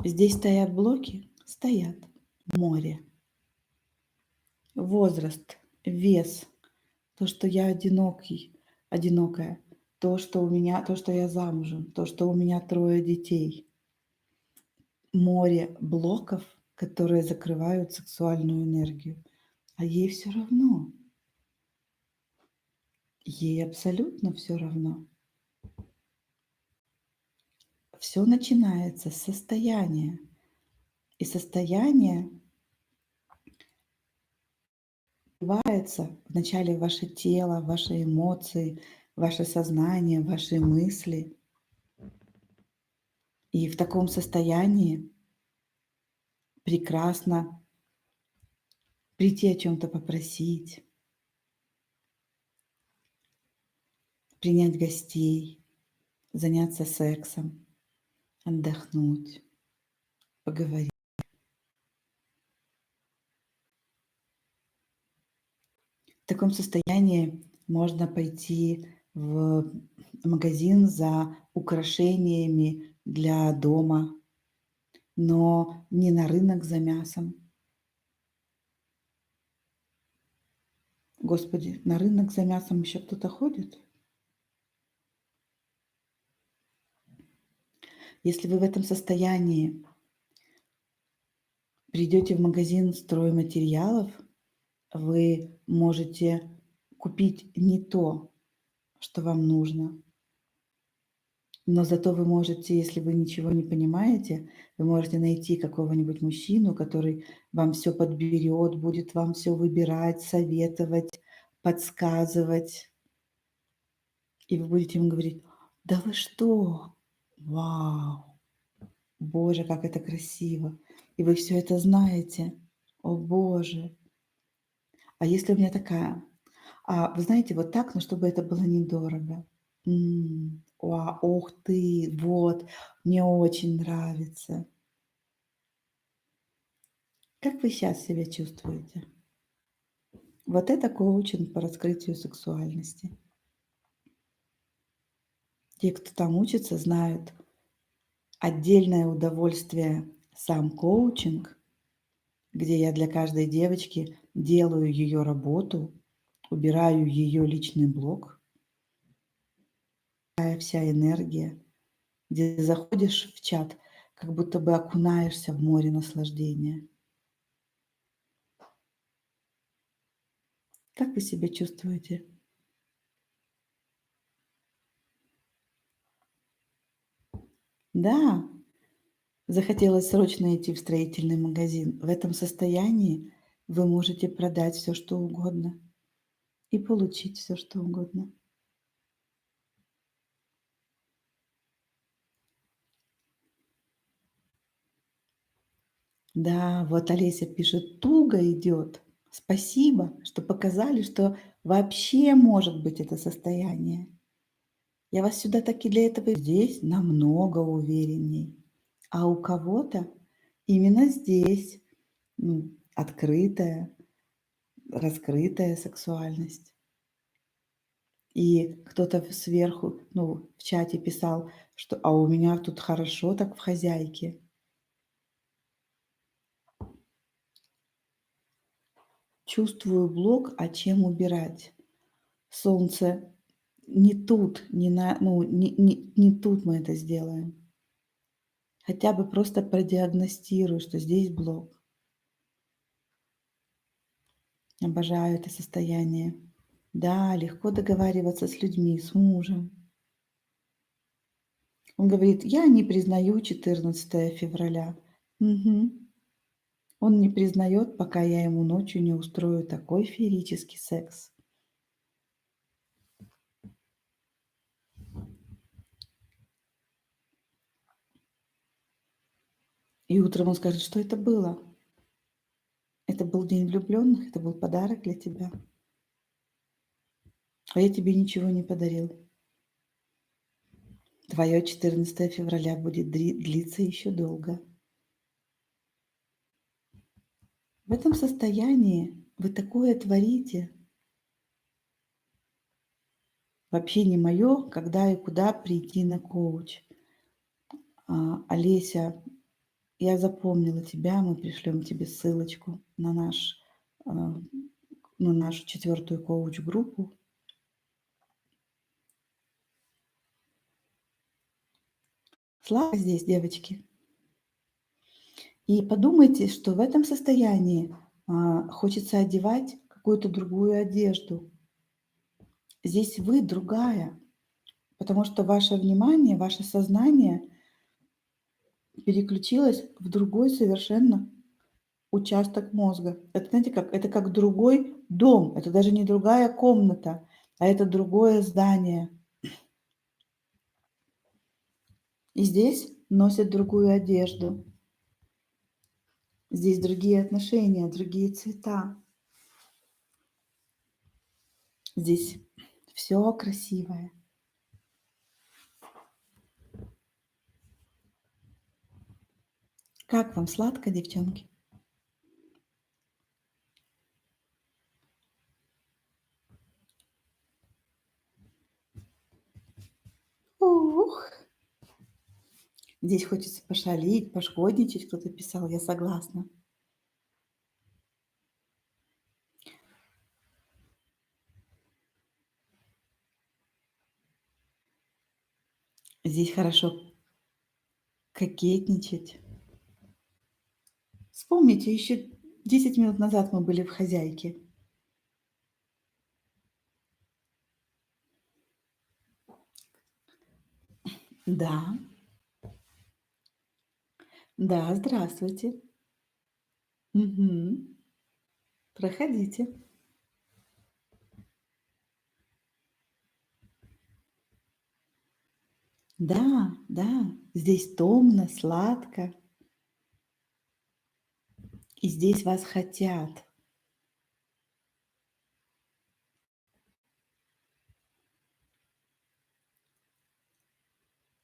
Здесь стоят блоки? Стоят. Море. Возраст, вес, то, что я одинокий, одинокая, то, что я замужем, то, что у меня 3 детей. Море блоков, которые закрывают сексуальную энергию. А ей все равно. Ей абсолютно все равно. Все начинается с состояния. И состояние вливается вначале в ваше тело, ваши эмоции, ваше сознание, ваши мысли. И в таком состоянии прекрасно прийти о чем-то попросить, принять гостей, заняться сексом, отдохнуть, поговорить. В таком состоянии можно пойти в магазин за украшениями для дома, но не на рынок за мясом. Господи, на рынок за мясом еще кто-то ходит? Если вы в этом состоянии придете в магазин стройматериалов, вы можете купить не то, что вам нужно. Но зато вы можете, если вы ничего не понимаете, вы можете найти какого-нибудь мужчину, который вам все подберет, будет вам все выбирать, советовать, подсказывать. И вы будете ему говорить: "Да вы что? Вау! Боже, как это красиво! И вы все это знаете. О боже!" А если у меня такая: "Вы знаете, вот так, но чтобы это было недорого". Ух ты, вот, мне очень нравится. Как вы сейчас себя чувствуете? Вот это коучинг по раскрытию сексуальности. Те, кто там учится, знают отдельное удовольствие сам коучинг, где я для каждой девочки делаю ее работу, убираю ее личный блок, вся энергия, где заходишь в чат, как будто бы окунаешься в море наслаждения. Как вы себя чувствуете? Да, захотелось срочно идти в строительный магазин. В этом состоянии вы можете продать все, что угодно и получить все, что угодно. Да, вот Олеся пишет: "Туго идет". Спасибо, что показали, что вообще может быть это состояние. Я вас сюда таки для этого здесь намного уверенней. А у кого-то именно здесь, открытая, раскрытая сексуальность. И кто-то сверху, в чате писал, что «а у меня тут хорошо так в хозяйке». Чувствую блок, а чем убирать? Солнце, не тут, не на, ну, не тут мы это сделаем. Хотя бы просто продиагностирую, что здесь блок. Обожаю это состояние. Да, легко договариваться с людьми, с мужем. Он говорит: "Я не признаю 14 февраля". Мгм. Он не признает, пока я ему ночью не устрою такой феерический секс. И утром он скажет: "Что это было? Это был день влюбленных, это был подарок для тебя, а я тебе ничего не подарил. Твое 14 февраля будет длиться еще долго". В этом состоянии вы такое творите. Вообще не мое, когда и куда прийти на коуч. Олеся Я запомнила тебя, мы пришлем тебе ссылочку на нашу 4-ю коуч-группу. Сладко здесь, девочки. И подумайте, что в этом состоянии хочется одевать какую-то другую одежду. Здесь вы другая, потому что ваше внимание, ваше сознание переключилось в другой совершенно участок мозга. Это, знаете, как? Это как другой дом. Это даже не другая комната, а это другое здание. И здесь носят другую одежду. Здесь другие отношения, другие цвета. Здесь все красивое. Как вам сладко, девчонки? Ух! Здесь хочется пошалить, пошкодничать, кто-то писал, я согласна. Здесь хорошо кокетничать. Вспомните, еще 10 минут назад мы были в хозяйке. Да, да, здравствуйте. Мгм. Проходите. Да, да, здесь томно, сладко, и здесь вас хотят.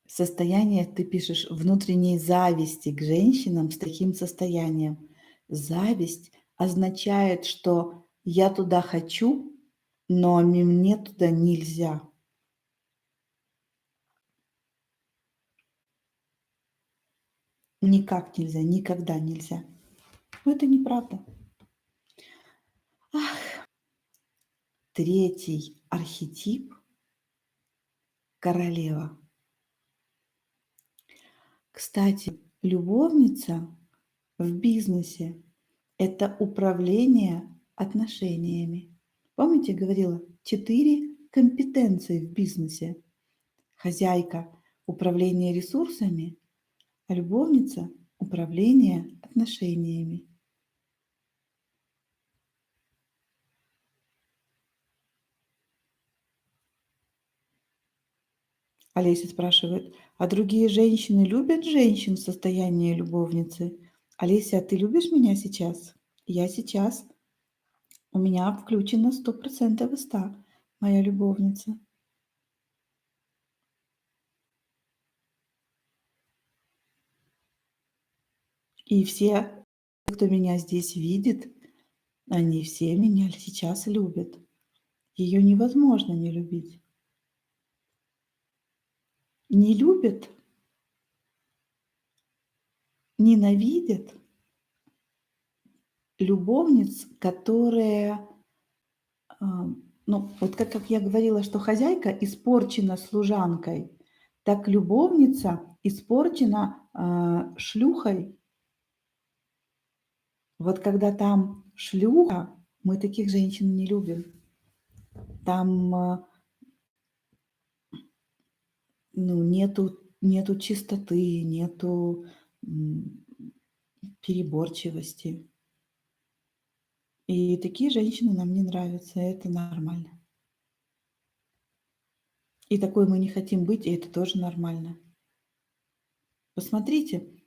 Состояние, ты пишешь, внутренней зависти к женщинам с таким состоянием. Зависть означает, что я туда хочу, но мне туда нельзя. Никак нельзя, никогда нельзя. Но это неправда. Третий архетип – королева. Кстати, любовница в бизнесе – это управление отношениями. Помните, говорила, 4 компетенции в бизнесе. Хозяйка – управление ресурсами, а любовница – управление отношениями. Олеся спрашивает, а другие женщины любят женщин в состоянии любовницы? Олеся, а ты любишь меня сейчас? Я сейчас. У меня включено 100% из 100, моя любовница. И все, кто меня здесь видит, они все меня сейчас любят. Ее невозможно не любить. Не любят, ненавидят любовниц, которые, ну, вот как я говорила, что хозяйка испорчена служанкой, так любовница испорчена шлюхой. Вот когда там шлюха, мы таких женщин не любим. Там ну, нету чистоты, нету переборчивости. И такие женщины нам не нравятся, это нормально. И такой мы не хотим быть, и это тоже нормально. Посмотрите,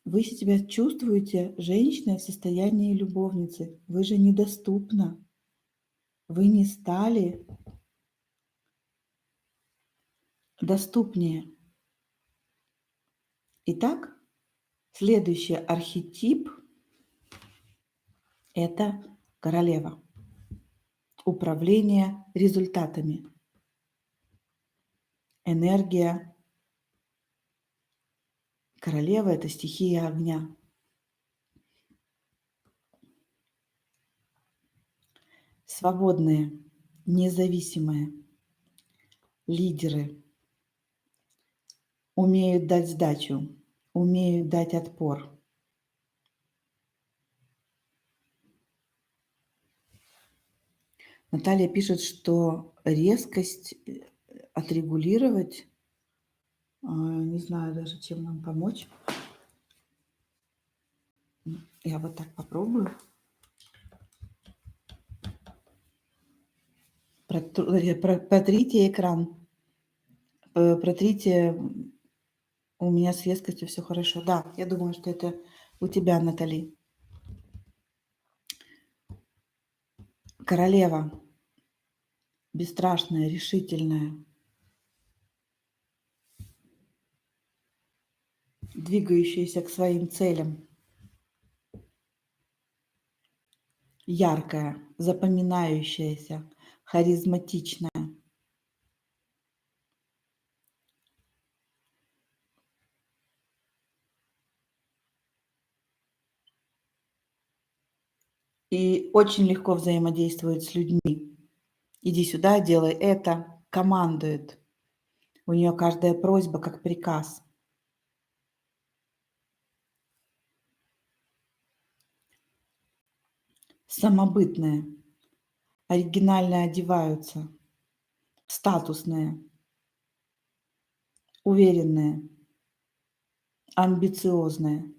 вы себя чувствуете женщиной в состоянии любовницы. Вы же недоступна. Вы не стали доступнее. Итак, следующий архетип – это королева. Управление результатами. Энергия Королева – это стихия огня. Свободные, независимые лидеры умеют дать сдачу, умеют дать отпор. Наталья пишет, что резкость отрегулировать, не знаю даже, чем нам помочь. Я вот так попробую. Протрите экран. Протрите. У меня с резкостью все хорошо. Да, я думаю, что это у тебя, Натали. Королева. Бесстрашная, решительная. Двигающаяся к своим целям. Яркая, запоминающаяся, харизматичная. И очень легко взаимодействует с людьми. Иди сюда, делай это, командует. У нее каждая просьба как приказ. Самобытные, оригинально одеваются, статусные, уверенные, амбициозные.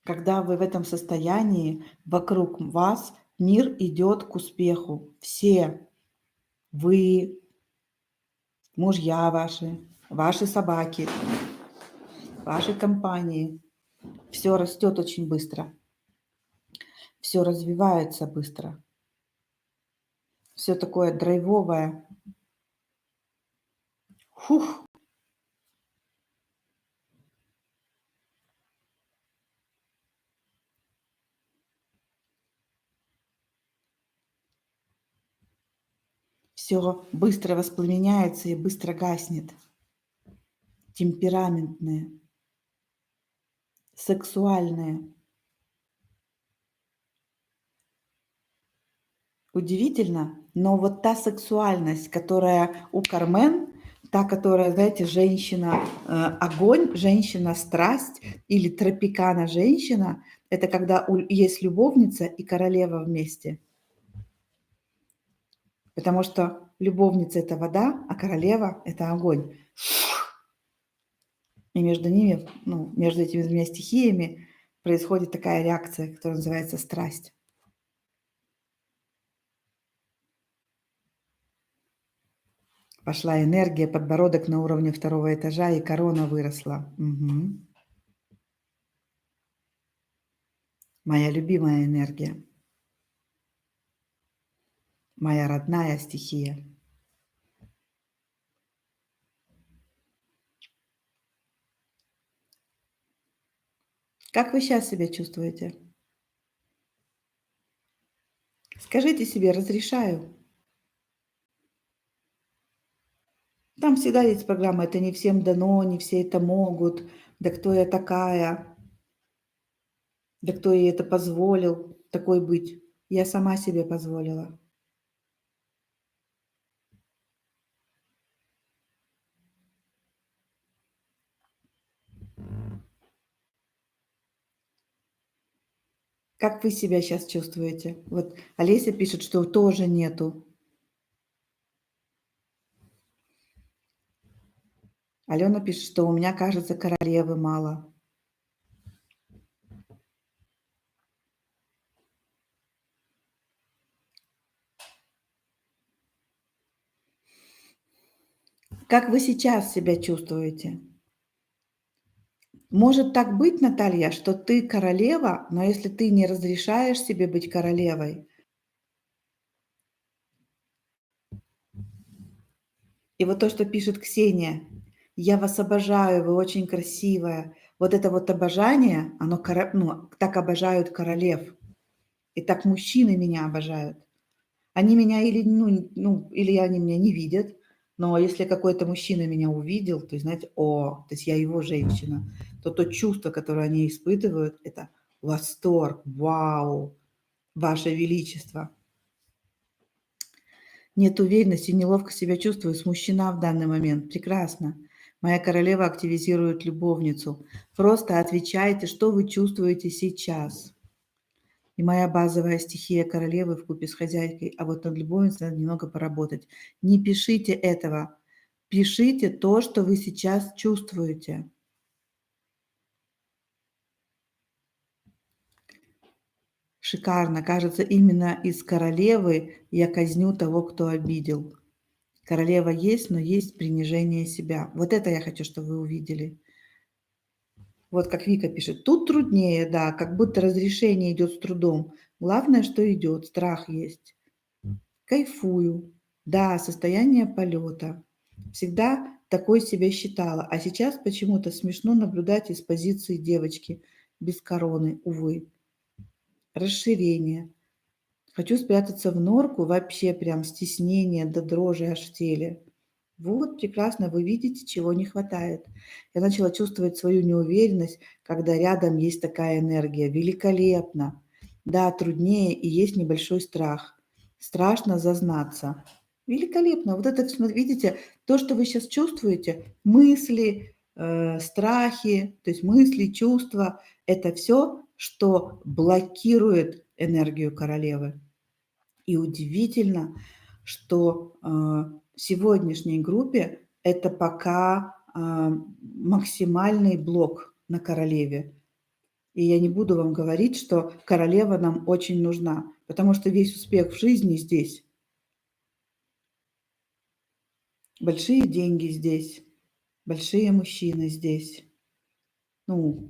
Когда вы в этом состоянии, вокруг вас мир идет к успеху. Все. Вы, мужья ваши, ваши собаки, ваши компании. Все растет очень быстро. Все развивается быстро. Все такое драйвовое. Фух. Все быстро воспламеняется и быстро гаснет. Темпераментные, сексуальные. Удивительно, но вот та сексуальность, которая у Кармен, та, которая, знаете, женщина огонь, женщина страсть или тропикана женщина, это когда есть любовница и королева вместе. Потому что любовница – это вода, а королева – это огонь. И между ними, между этими двумя стихиями происходит такая реакция, которая называется страсть. Пошла энергия, подбородок на уровне 2-го этажа, и корона выросла. Угу. Моя любимая энергия. Моя родная стихия. Как вы сейчас себя чувствуете? Скажите себе «разрешаю». Там всегда есть программа «это не всем дано, не все это могут», «да кто я такая», «да кто ей это позволил такой быть». Я сама себе позволила. Как вы себя сейчас чувствуете? Вот Олеся пишет, что тоже нету. Алена пишет, что у меня, кажется, королевы мало. Как вы сейчас себя чувствуете? Может так быть, Наталья, что ты королева, но если ты не разрешаешь себе быть королевой, и вот то, что пишет Ксения, я вас обожаю, вы очень красивая. Вот это вот обожание, оно так обожают королев. И так мужчины меня обожают. Они меня или они меня не видят, Но если какой-то мужчина меня увидел, то есть, знаете, то есть я его женщина, то чувство, которое они испытывают, это восторг, вау, ваше величество. Нет уверенности, неловко себя чувствую, смущена в данный момент. Прекрасно. Моя королева активизирует любовницу. Просто отвечайте, что вы чувствуете сейчас. И моя базовая стихия королевы вкупе с хозяйкой, а вот над любовницей надо немного поработать. Не пишите этого. Пишите то, что вы сейчас чувствуете. Шикарно. Кажется, именно из королевы я казню того, кто обидел. Королева есть, но есть принижение себя. Вот это я хочу, чтобы вы увидели. Вот как Вика пишет, тут труднее, да, как будто разрешение идет с трудом. Главное, что идет, страх есть. Кайфую. Да, состояние полета. Всегда такой себя считала, а сейчас почему-то смешно наблюдать из позиции девочки без короны, увы. Расширение. Хочу спрятаться в норку, вообще прям стеснение до дрожи аж в теле. Вот, прекрасно, вы видите, чего не хватает. Я начала чувствовать свою неуверенность, когда рядом есть такая энергия. Великолепно. Да, труднее и есть небольшой страх. Страшно зазнаться. Великолепно. Вот это, видите, то, что вы сейчас чувствуете, мысли, страхи, то есть мысли, чувства, это все, что блокирует энергию королевы. И удивительно, что в сегодняшней группе это пока максимальный блок на королеве. И я не буду вам говорить, что королева нам очень нужна, потому что весь успех в жизни здесь. Большие деньги здесь, большие мужчины здесь. Ну,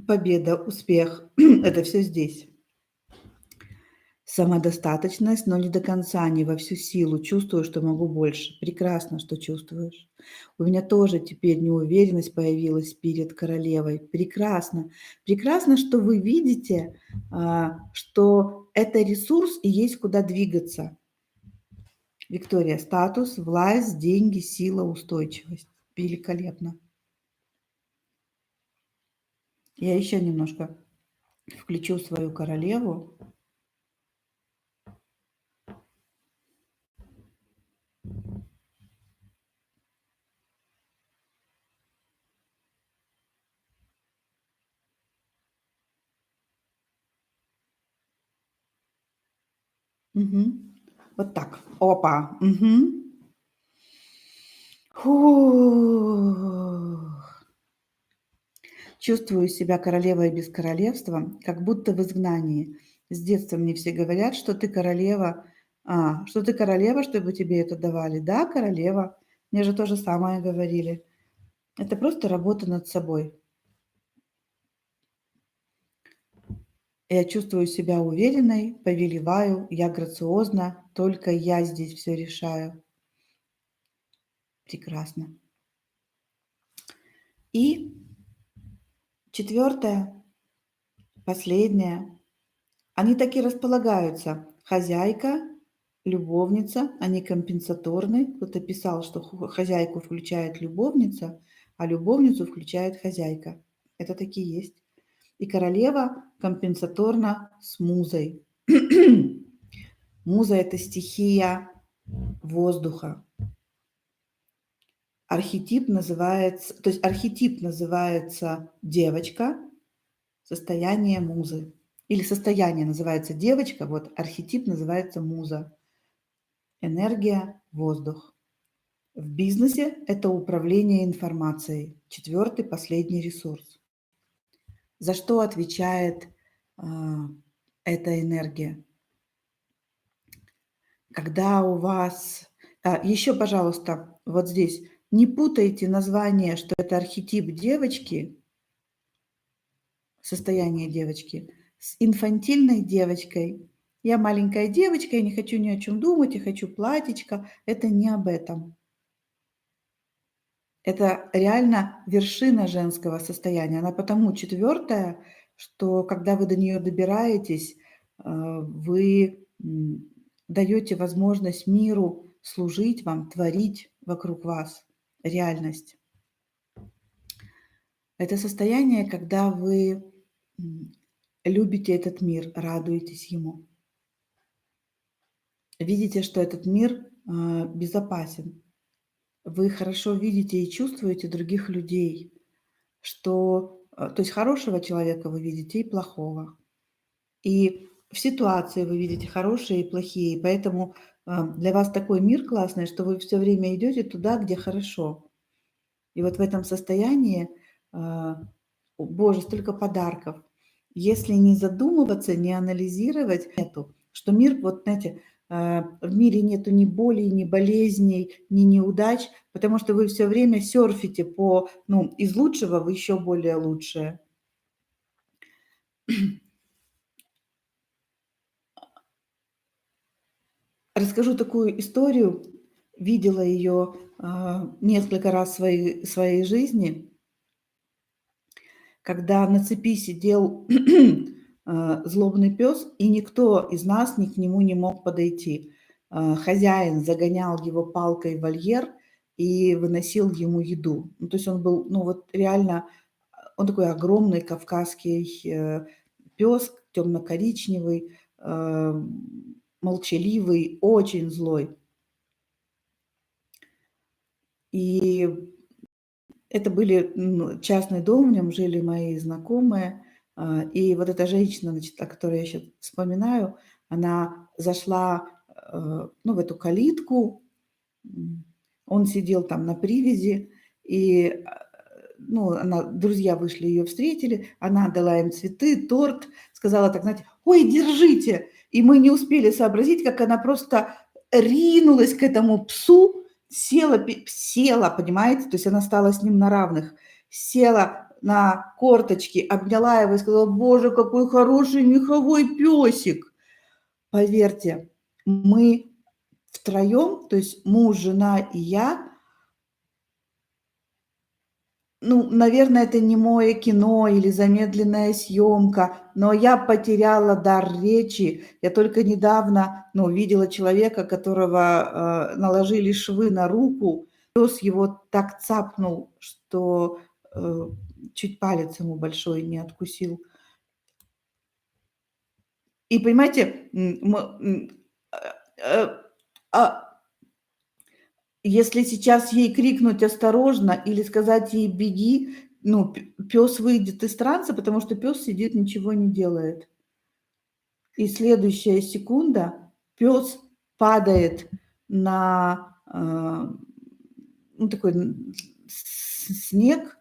победа, успех, это все здесь. Самодостаточность, но не до конца, не во всю силу. Чувствую, что могу больше. Прекрасно, что чувствуешь. У меня тоже теперь неуверенность появилась перед королевой. Прекрасно. Прекрасно, что вы видите, что это ресурс и есть куда двигаться. Виктория, статус, власть, деньги, сила, устойчивость. Великолепно. Я еще немножко включу свою королеву. Мгм. Вот так. Опа. Мгм. Фух. Чувствую себя королевой без королевства, как будто в изгнании. С детства мне все говорят, что ты королева, что ты королева, чтобы тебе это давали. Да, королева. Мне же то же самое говорили. Это просто работа над собой. Я чувствую себя уверенной, повелеваю, я грациозна, только я здесь все решаю. Прекрасно. И четвертое, последнее. Они так и располагаются. Хозяйка, любовница, они компенсаторны. Кто-то писал, что хозяйку включает любовница, а любовницу включает хозяйка. Это такие есть. И королева компенсаторна с музой. Муза – это стихия воздуха. Архетип называется девочка, состояние музы. Или состояние называется девочка, вот архетип называется муза. Энергия, воздух. В бизнесе это управление информацией. Четвертый, последний ресурс. За что отвечает эта энергия? Когда у вас... еще, пожалуйста, вот здесь не путайте название, что это архетип девочки, состояние девочки, с инфантильной девочкой. Я маленькая девочка, я не хочу ни о чем думать, я хочу платьечко. Это не об этом. Это реально вершина женского состояния. Она потому четвертая, что когда вы до нее добираетесь, вы даете возможность миру служить вам, творить. вокруг вас, реальность. Это состояние, когда вы любите этот мир, радуетесь ему. Видите, что этот мир безопасен. Вы хорошо видите и чувствуете других людей, что, то есть хорошего человека вы видите и плохого. И в ситуации вы видите хорошие и плохие. Поэтому для вас такой мир классный, что вы все время идете туда, где хорошо. И вот в этом состоянии, Боже, столько подарков. Если не задумываться, не анализировать, нету, что мир, вот знаете, в мире нету ни боли, ни болезней, ни неудач, потому что вы все время серфите по, из лучшего в еще более лучшее. Расскажу такую историю. Видела ее несколько раз в своей жизни, когда на цепи сидел злобный пес, и никто из нас ни к нему не мог подойти. Хозяин загонял его палкой в вольер и выносил ему еду. То есть он был, вот реально, он такой огромный кавказский пес, темно-коричневый, молчаливый, очень злой. И это были частный дом, в нем жили мои знакомые. И вот эта женщина, значит, о которой я сейчас вспоминаю, она зашла в эту калитку, он сидел там на привязи, и друзья вышли, ее встретили, она дала им цветы, торт, сказала так, знаете, ой, держите. И мы не успели сообразить, как она просто ринулась к этому псу, села, понимаете, то есть она стала с ним на равных, села на корточки, обняла его и сказала, боже, какой хороший меховой песик. Поверьте, мы втроем, то есть муж, жена и я, наверное, это не мое кино или замедленная съемка, но я потеряла дар речи. Я только недавно, видела человека, которого наложили швы на руку. Пес его так цапнул, что чуть палец ему большой не откусил. И понимаете, если сейчас ей крикнуть осторожно или сказать ей беги, пес выйдет из транса, потому что пес сидит, ничего не делает. И следующая секунда пес падает на такой снег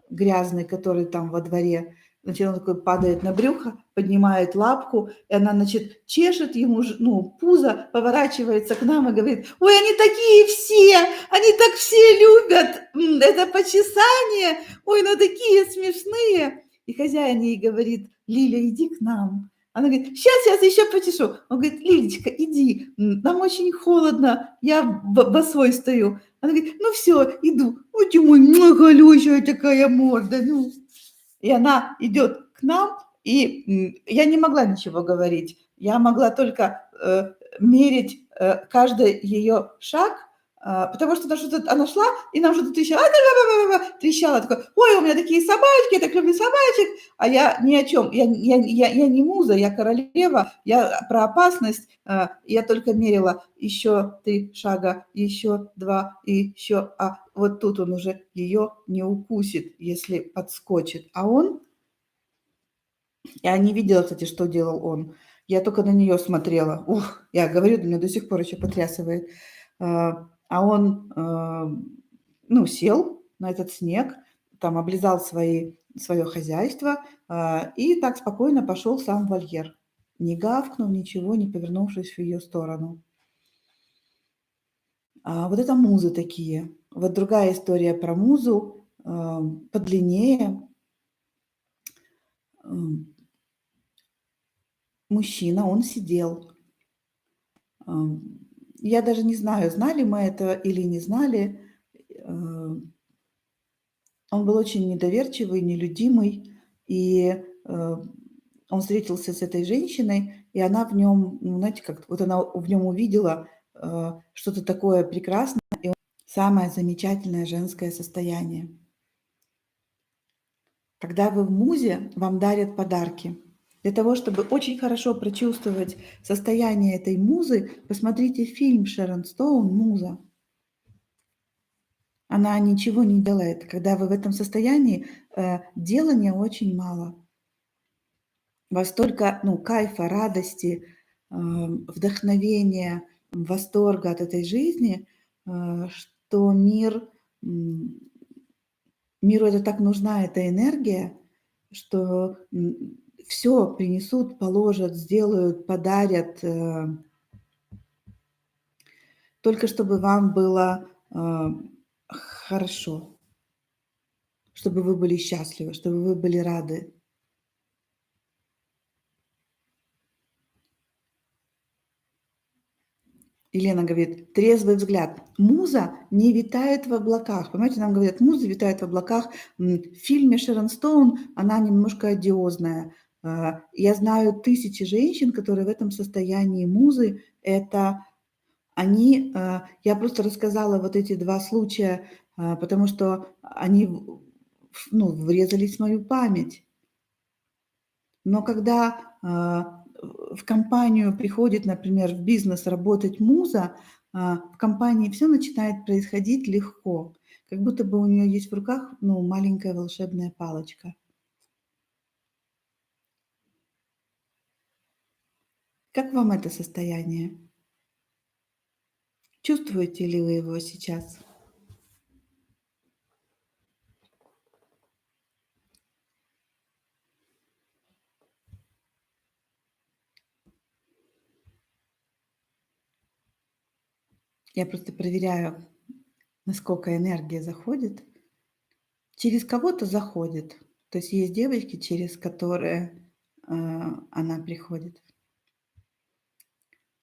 грязный, который там во дворе. Значит, он такой падает на брюхо, поднимает лапку, и она, значит, чешет ему, пузо, поворачивается к нам и говорит, ой, они такие все, они так все любят это почесание, ой, такие смешные. И хозяин ей говорит, Лиля, иди к нам. Она говорит, сейчас еще почешу. Он говорит, Лилечка, иди, нам очень холодно, я босой стою. Она говорит, все, иду. Ой, ты мой, голющая такая морда, И она идет к нам, и я не могла ничего говорить. Я могла только мерить каждый ее шаг, потому что она шла, и нам что-то трещала, такой, ой, у меня такие собачки, я так люблю собачек, а я ни о чем, я не муза, я королева, я про опасность, я только мерила еще 3 шага, еще 2, еще, а вот тут он уже ее не укусит, если подскочит, а он, я не видела, кстати, что делал он, я только на нее смотрела, я говорю, меня до сих пор еще потрясывает, а он, сел на этот снег, там облизал свое хозяйство и так спокойно пошел сам в вольер, не гавкнув, ничего, не повернувшись в ее сторону. Вот это музы такие. Вот другая история про музу, подлиннее. Мужчина, он сидел. Я даже не знаю, знали мы это или не знали. Он был очень недоверчивый, нелюдимый, и он встретился с этой женщиной, и она в нем, знаете, как вот она в нем увидела что-то такое прекрасное, и он самое замечательное женское состояние. Когда вы в музе, вам дарят подарки. Для того, чтобы очень хорошо прочувствовать состояние этой музы, посмотрите фильм Шерон Стоун «Муза». Она ничего не делает. Когда вы в этом состоянии, делания очень мало. У вас только, кайфа, радости, вдохновения, восторга от этой жизни, что миру это так нужна эта энергия, что, всё принесут, положат, сделают, подарят, только чтобы вам было, хорошо, чтобы вы были счастливы, чтобы вы были рады. Елена говорит: "Трезвый взгляд". Муза не витает в облаках. Понимаете, нам говорят: "Муза витает в облаках". В фильме Шерон Стоун она немножко одиозная. Я знаю тысячи женщин, которые в этом состоянии музы. Это они, я просто рассказала вот эти 2 случая, потому что они врезались в мою память. Но когда, в компанию приходит, например, в бизнес работать муза, в компании все начинает происходить легко, как будто бы у нее есть в руках, маленькая волшебная палочка. Как вам это состояние? Чувствуете ли вы его сейчас? Я просто проверяю, насколько энергия заходит. Через кого-то заходит. То есть есть девочки, через которые, она приходит.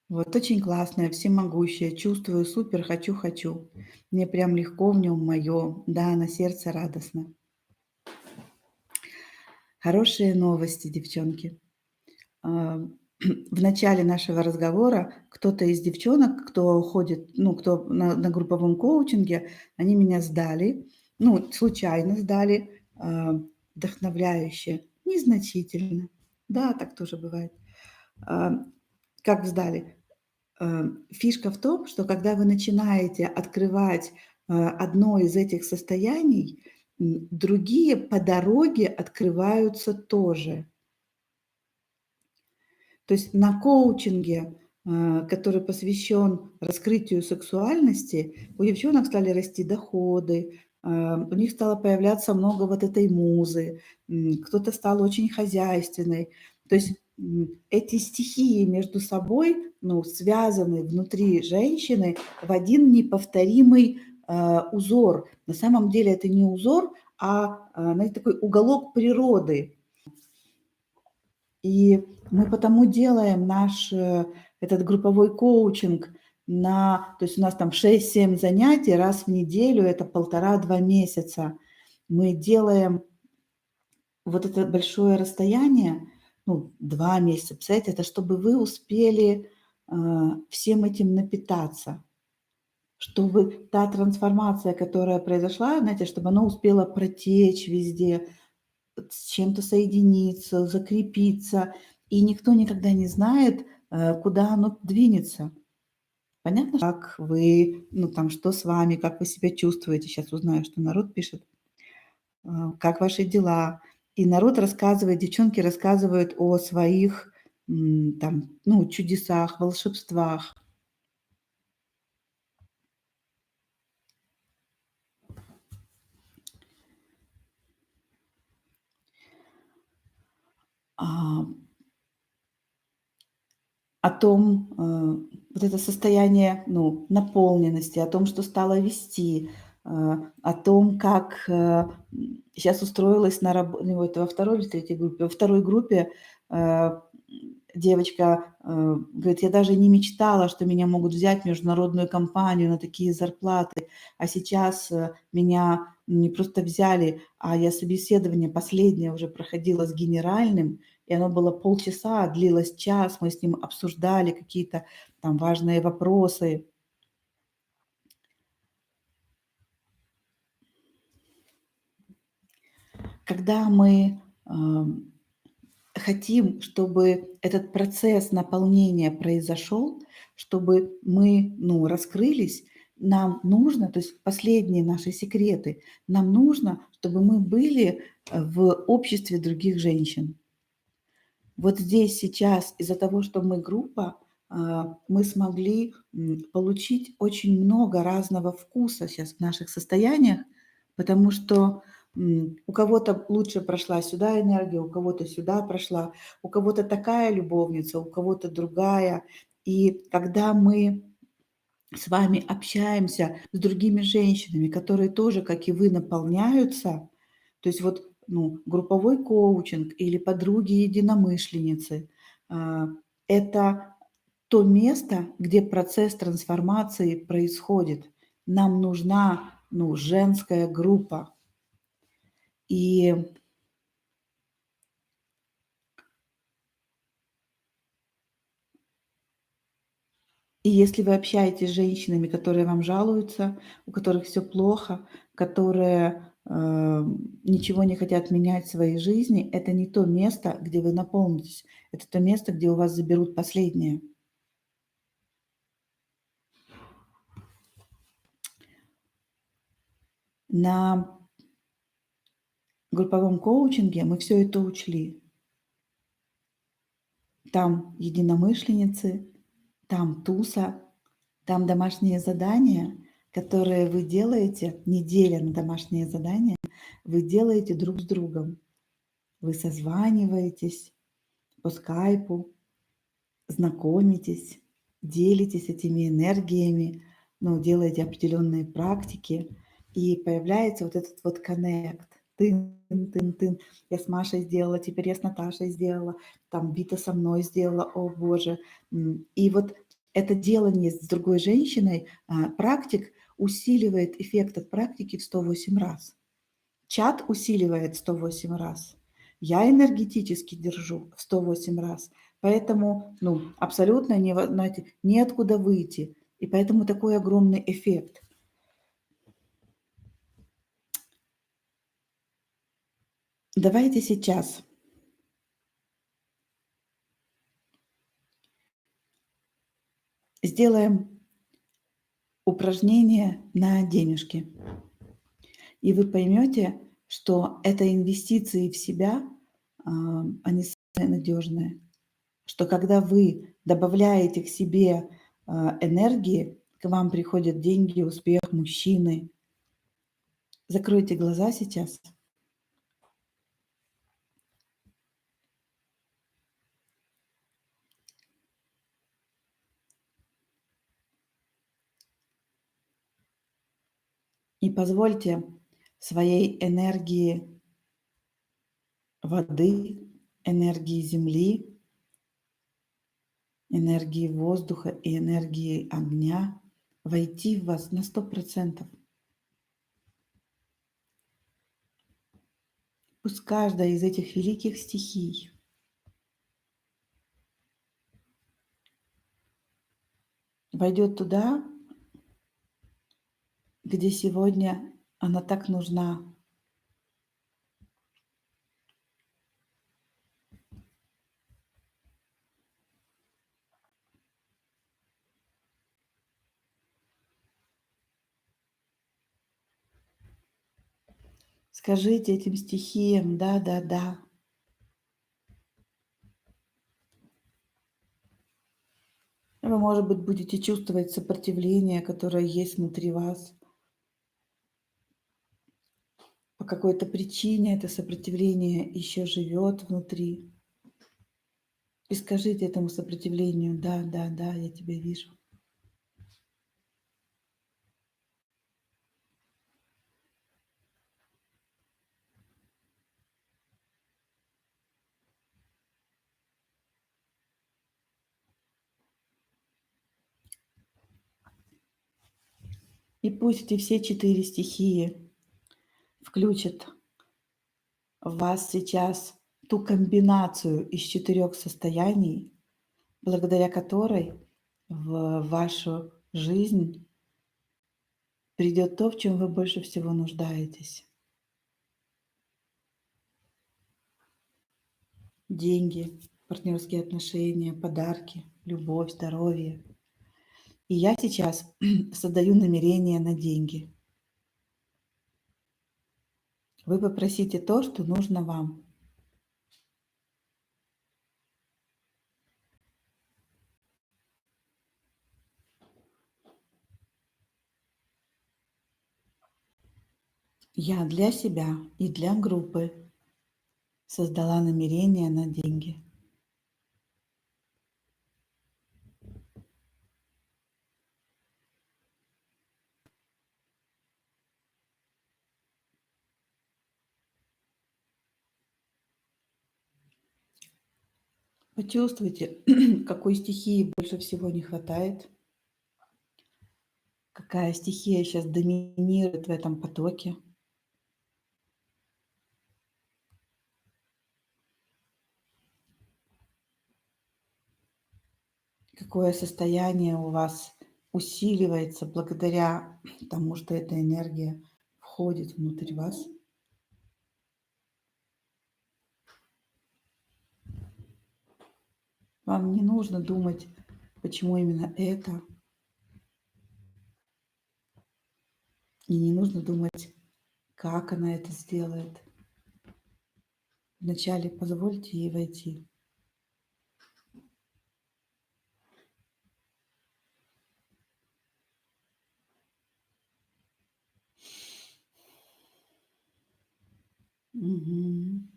Вот очень классная, всемогущая, чувствую, супер, хочу, хочу. Мне прям легко в нем мое, да, на сердце радостно. Хорошие новости, девчонки. А, В начале нашего разговора кто-то из девчонок, кто ходит, кто на групповом коучинге, они меня сдали, случайно сдали, вдохновляюще, незначительно. Да, так тоже бывает. А, Как сдали? Фишка в том, что когда вы начинаете открывать, одно из этих состояний, другие по дороге открываются тоже. То есть на коучинге, который посвящен раскрытию сексуальности, у девчонок стали расти доходы, у них стало появляться много вот этой музы, кто-то стал очень хозяйственной. То есть, эти стихии между собой, связаны внутри женщины в один неповторимый, узор. На самом деле это не узор, знаете, такой уголок природы. И мы потому делаем наш, этот групповой коучинг то есть у нас там 6-7 занятий раз в неделю, это 1,5-2 месяца. Мы делаем вот это большое расстояние, 2 месяца. Представляете, это чтобы вы успели, всем этим напитаться, чтобы та трансформация, которая произошла, знаете, чтобы она успела протечь везде, с чем-то соединиться, закрепиться, и никто никогда не знает, куда оно двинется. Понятно, как вы, что с вами, как вы себя чувствуете? Сейчас узнаю, что народ пишет. Как ваши дела? И народ рассказывает, девчонки рассказывают о своих, чудесах, волшебствах. А О том, вот это состояние, наполненности, о том, что стало вести, о том, как, щас устроилась на это во второй или третьей группе? Во второй группе, э, девочка, говорит: "Я даже не мечтала, что меня могут взять в международную компанию на такие зарплаты, а сейчас, меня не просто взяли, а я собеседование последнее уже проходила с генеральным, и оно было полчаса, длилось час. Мы с ним обсуждали какие-то там важные вопросы". когда мы хотим, чтобы этот процесс наполнения произошел, чтобы мы, раскрылись, нам нужно, то есть последние наши секреты, нам нужно, чтобы мы были в обществе других женщин. Вот здесь сейчас из-за того, что мы группа, мы смогли получить очень много разного вкуса сейчас в наших состояниях, потому что у кого-то лучше прошла сюда энергия, у кого-то сюда прошла, у кого-то такая любовница, у кого-то другая. И когда мы с вами общаемся с другими женщинами, которые тоже, как и вы, наполняются, то есть вот, групповой коучинг или подруги-единомышленницы, это то место, где процесс трансформации происходит. Нам нужна, женская группа. И И если вы общаетесь с женщинами, которые вам жалуются, у которых все плохо, которые, ничего не хотят менять в своей жизни, это не то место, где вы наполнитесь. Это то место, где у вас заберут последнее. На групповом коучинге мы все это учли. Там единомышленницы, там туса, там домашние задания, которые вы делаете, неделя на домашние задания, вы делаете друг с другом. Вы созваниваетесь по скайпу, знакомитесь, делитесь этими энергиями, делаете определенные практики, и появляется вот этот вот коннект. Тын-тын-тын. Я с Машей сделала, теперь я с Наташей сделала, там Вита со мной сделала, о боже. И вот это делание с другой женщиной, практик усиливает эффект от практики в 108 раз. Чат усиливает 108 раз. Я энергетически держу в 108 раз. Поэтому, абсолютно неоткуда выйти. И поэтому такой огромный эффект. Давайте сейчас сделаем упражнение на денежки. И вы поймете, что это инвестиции в себя, они самые надежные. Что когда вы добавляете к себе энергии, к вам приходят деньги, успех, мужчины. Закройте глаза сейчас. И позвольте своей энергии воды, энергии земли, энергии воздуха и энергии огня войти в вас на 100%. Пусть каждая из этих великих стихий войдет туда, где сегодня она так нужна. Скажите этим стихиям «да, да, да». Вы, может быть, будете чувствовать сопротивление, которое есть внутри вас. По какой-то причине это сопротивление еще живет внутри. И скажите этому сопротивлению «да, да, да, я тебя вижу». И пусть эти все 4 стихии включат в вас сейчас ту комбинацию из 4 состояний, благодаря которой в вашу жизнь придет то, в чем вы больше всего нуждаетесь. деньги, партнерские отношения, подарки, любовь, здоровье. И я сейчас создаю намерение на деньги. Вы попросите то, что нужно вам. Я для себя и для группы создала намерение на деньги. Почувствуйте, какой стихии больше всего не хватает, какая стихия сейчас доминирует в этом потоке. Какое состояние у вас усиливается благодаря тому, что эта энергия входит внутрь вас. Вам не нужно думать, почему именно это, и не нужно думать, как она это сделает. Вначале позвольте ей войти. Мгм.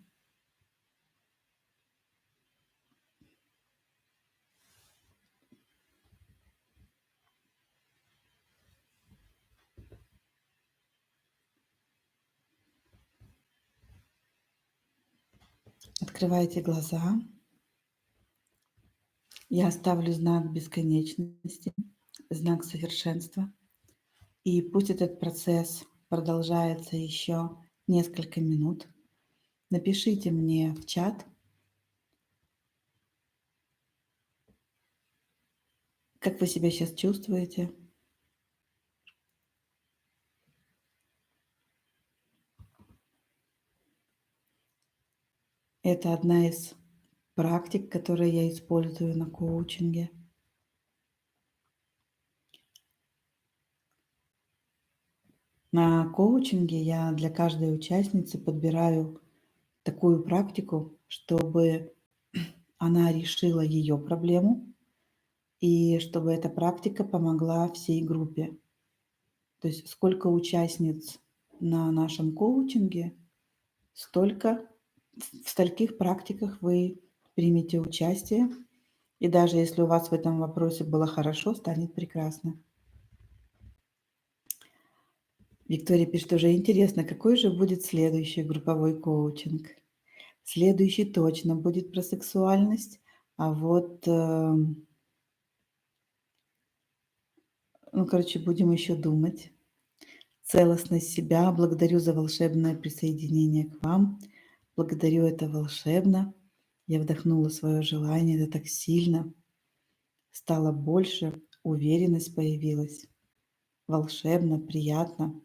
Открывайте глаза. Я ставлю знак бесконечности, знак совершенства. И пусть этот процесс продолжается еще несколько минут. Напишите мне в чат, как вы себя сейчас чувствуете. Это одна из практик, которые я использую на коучинге. На коучинге я для каждой участницы подбираю такую практику, чтобы она решила ее проблему и чтобы эта практика помогла всей группе. То есть сколько участниц на нашем коучинге, столько в стольких практиках вы примете участие. И даже если у вас в этом вопросе было хорошо, станет прекрасно. Виктория пишет, уже интересно, какой же будет следующий групповой коучинг. Следующий точно будет про сексуальность, а вот, будем еще думать. Целостность себя. Благодарю за волшебное присоединение к вам. Благодарю, это волшебно. Я вдохнула свое желание, это так сильно. Стало больше, уверенность появилась. Волшебно, приятно.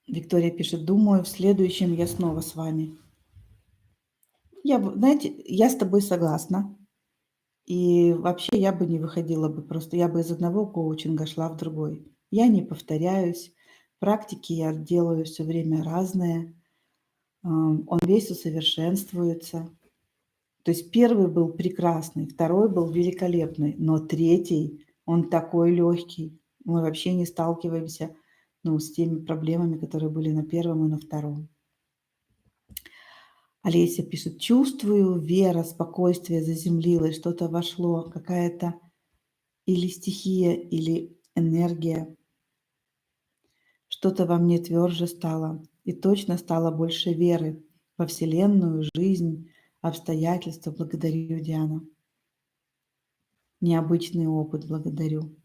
Виктория пишет, думаю, в следующем я снова с вами. Знаете, я с тобой согласна. И вообще я бы не выходила бы, просто я бы из одного коучинга шла в другой. Я не повторяюсь, практики я делаю все время разные, он весь усовершенствуется. То есть первый был прекрасный, второй был великолепный, но третий, он такой легкий. Мы вообще не сталкиваемся, с теми проблемами, которые были на первом и на втором. Олеся пишет, чувствую, вера, спокойствие заземлилось, что-то вошло, какая-то или стихия, или энергия. Что-то во мне тверже стало, и точно стало больше веры во Вселенную, жизнь, обстоятельства. Благодарю, Диана. Необычный опыт, благодарю.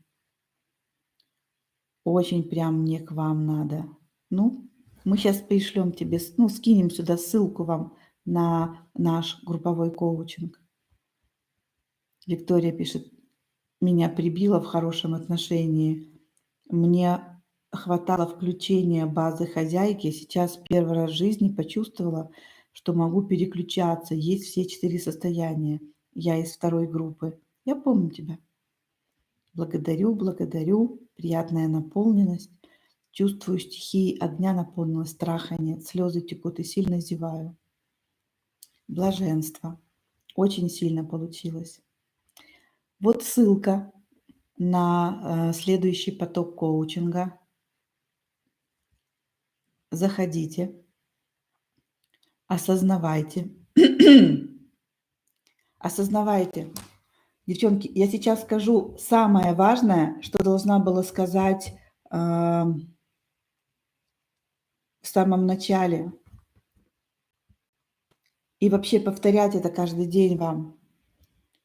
Очень прям мне к вам надо. Мы сейчас пришлем тебе, скинем сюда ссылку вам на наш групповой коучинг. Виктория пишет, меня прибило в хорошем отношении. Мне хватало включения базы хозяйки. Сейчас первый раз в жизни почувствовала, что могу переключаться. Есть все 4 состояния. Я из второй группы. Я помню тебя. Благодарю, благодарю. Приятная наполненность. Чувствую стихии огня наполнилась, страха нет. Слезы текут и сильно зеваю. Блаженство. Очень сильно получилось. Вот ссылка на следующий поток коучинга. Заходите, осознавайте. Осознавайте. Девчонки, я сейчас скажу самое важное, что должна была сказать в самом начале. И вообще повторять это каждый день вам.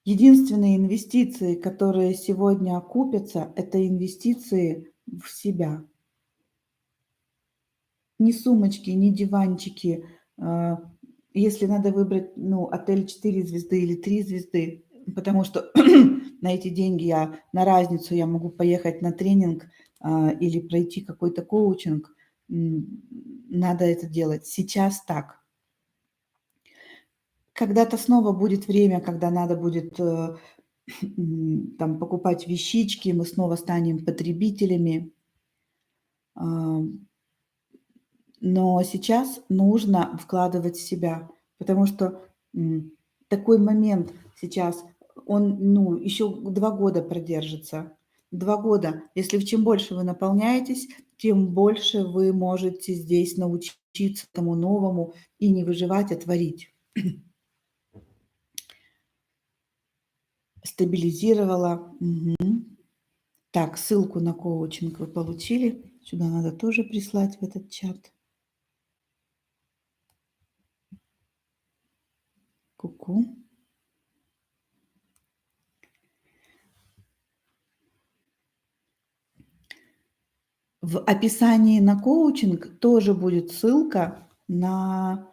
Единственные инвестиции, которые сегодня окупятся, это инвестиции в себя. Ни сумочки, ни диванчики. Если надо выбрать, отель 4 звезды или 3 звезды, потому что на эти деньги на разницу я могу поехать на тренинг или пройти какой-то коучинг, надо это делать. Сейчас так. Когда-то снова будет время, когда надо будет там покупать вещички, мы снова станем потребителями. Но сейчас нужно вкладывать в себя, потому что такой момент сейчас, он еще 2 года продержится. 2 года. Если чем больше вы наполняетесь, тем больше вы можете здесь научиться тому новому и не выживать, а творить. Стабилизировала. Так, ссылку на коучинг вы получили. Сюда надо тоже прислать в этот чат. Ку-ку. В описании на коучинг тоже будет ссылка на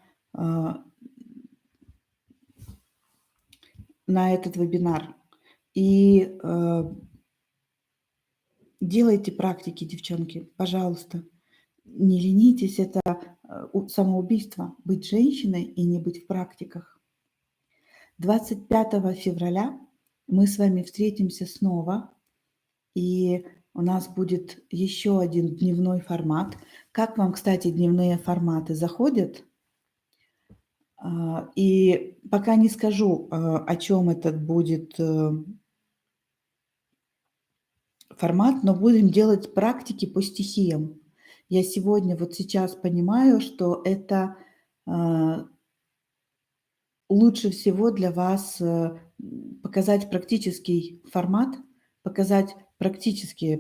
этот вебинар. И делайте практики, девчонки, пожалуйста. Не ленитесь, это самоубийство, быть женщиной и не быть в практиках. 25 февраля мы с вами встретимся снова, и у нас будет еще один дневной формат. Как вам, кстати, дневные форматы заходят? И пока не скажу, о чем этот будет формат, но будем делать практики по стихиям. Я сегодня, вот сейчас понимаю, что это лучше всего для вас показать практический формат, показать практические,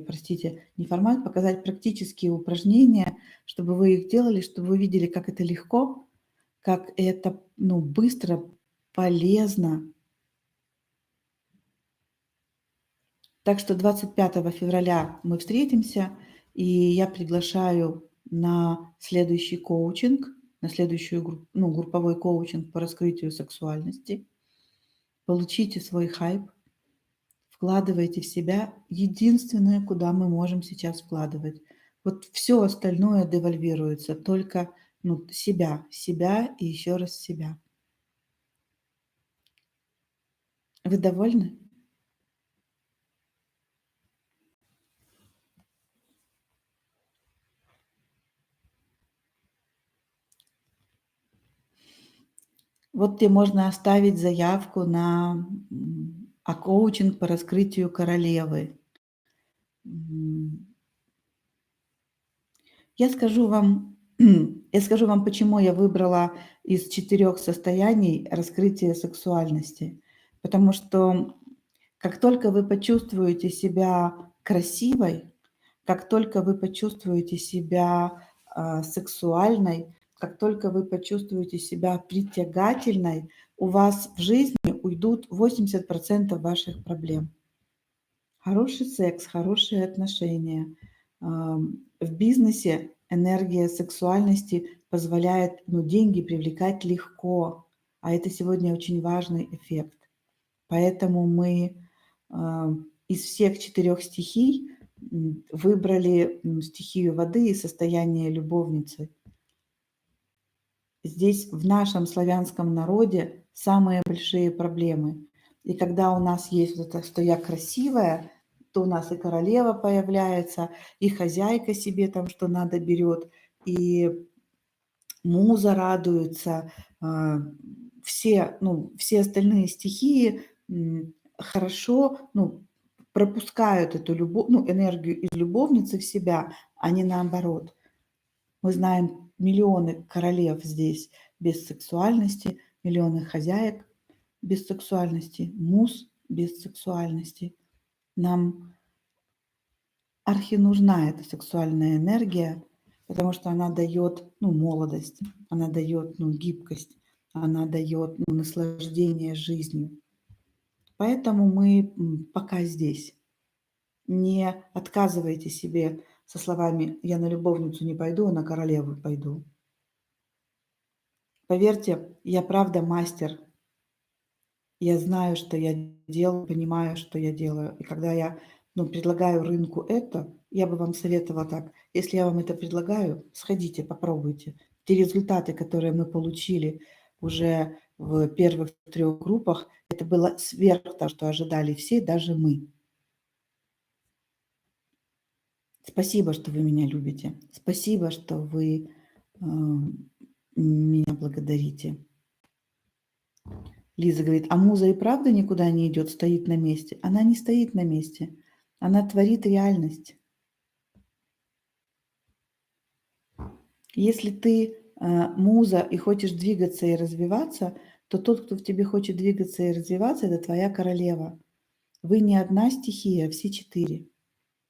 не формат, показать практические упражнения, чтобы вы их делали, чтобы вы видели, как это легко, как это быстро, полезно. Так что 25 февраля мы встретимся, и я приглашаю на следующий коучинг, на следующую групповой коучинг по раскрытию сексуальности. Получите свой хайп, вкладывайте в себя. Единственное, куда мы можем сейчас вкладывать. Вот все остальное девальвируется, только себя и еще раз себя. Вы довольны? Вот где можно оставить заявку на коучинг по раскрытию королевы. Я скажу вам, почему я выбрала из 4 состояний раскрытие сексуальности. Потому что как только вы почувствуете себя красивой, как только вы почувствуете себя сексуальной, как только вы почувствуете себя притягательной, у вас в жизни уйдут 80% ваших проблем. Хороший секс, хорошие отношения. В бизнесе энергия сексуальности позволяет деньги привлекать легко, а это сегодня очень важный эффект. Поэтому мы из всех 4 стихий выбрали стихию воды и состояние любовницы. Здесь в нашем славянском народе самые большие проблемы. И когда у нас есть вот это, что я красивая, то у нас и королева появляется, и хозяйка себе там что надо берет, и муза радуется, все, все остальные стихии хорошо, пропускают эту энергию из любовницы в себя, а не наоборот. Мы знаем миллионы королев здесь без сексуальности, миллионы хозяек без сексуальности, муз без сексуальности. Нам нужна эта сексуальная энергия, потому что она дает молодость, она дает гибкость, она дает наслаждение жизнью. Поэтому мы пока здесь. Не отказывайте себе со словами «я на любовницу не пойду, а на королеву пойду». Поверьте, я правда мастер. Я знаю, что я делаю, понимаю, что я делаю. И когда я предлагаю рынку это, я бы вам советовала так. Если я вам это предлагаю, сходите, попробуйте. Те результаты, которые мы получили уже в первых 3 группах, это было сверх того, что ожидали все, даже мы. Спасибо, что вы меня любите. Спасибо, что вы меня благодарите. Лиза говорит, а муза и правда никуда не идет, стоит на месте? Она не стоит на месте. Она творит реальность. Если ты муза и хочешь двигаться и развиваться, то тот, кто в тебе хочет двигаться и развиваться, это твоя королева. Вы не одна стихия, а все 4.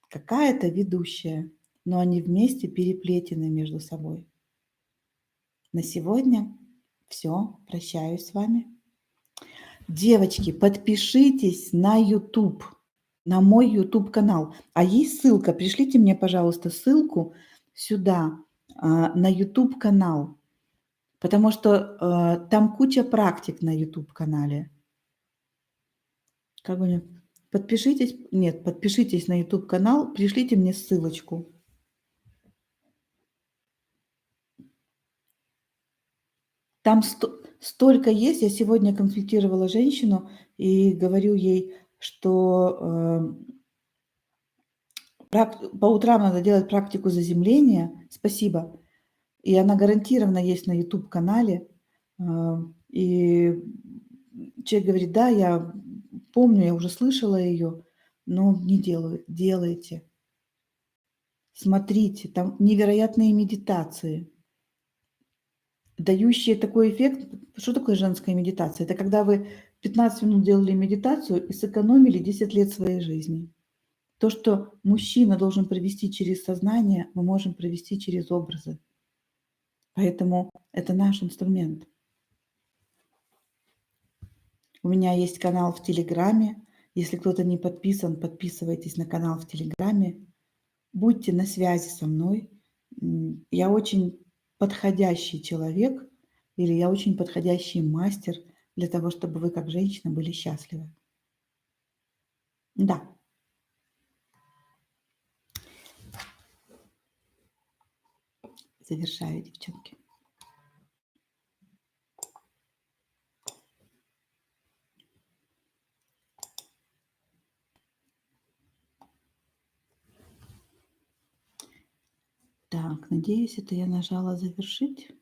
Какая-то ведущая, но они вместе переплетены между собой. На сегодня все. Прощаюсь с вами. Девочки, подпишитесь на YouTube, на мой YouTube канал. А есть ссылка, пришлите мне, пожалуйста, ссылку сюда, на YouTube канал, потому что там куча практик на YouTube канале. Как бы подпишитесь, нет, подпишитесь на YouTube канал, пришлите мне ссылочку. Там столько есть. Я сегодня консультировала женщину и говорю ей, что по утрам надо делать практику заземления. Спасибо. И она гарантированно есть на YouTube-канале. И человек говорит, да, я помню, я уже слышала ее, но не делаю. Делайте. Смотрите, там невероятные медитации, дающие такой эффект. Что такое женская медитация? Это когда вы 15 минут делали медитацию и сэкономили 10 лет своей жизни. То, что мужчина должен провести через сознание, мы можем провести через образы. Поэтому это наш инструмент. У меня есть канал в Телеграме. Если кто-то не подписан, подписывайтесь на канал в Телеграме. Будьте на связи со мной. Я очень подходящий человек или я очень подходящий мастер для того, чтобы вы как женщина были счастливы. Да. Завершаю, девчонки. Так, надеюсь, это я нажала завершить.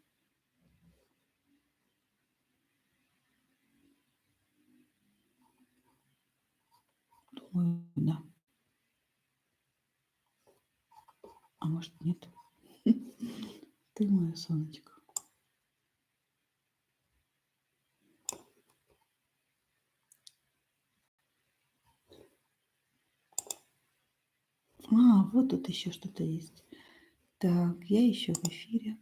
Думаю, да. А может, нет? Ты моя солнышко. Вот тут еще что-то есть. Так, я еще в эфире.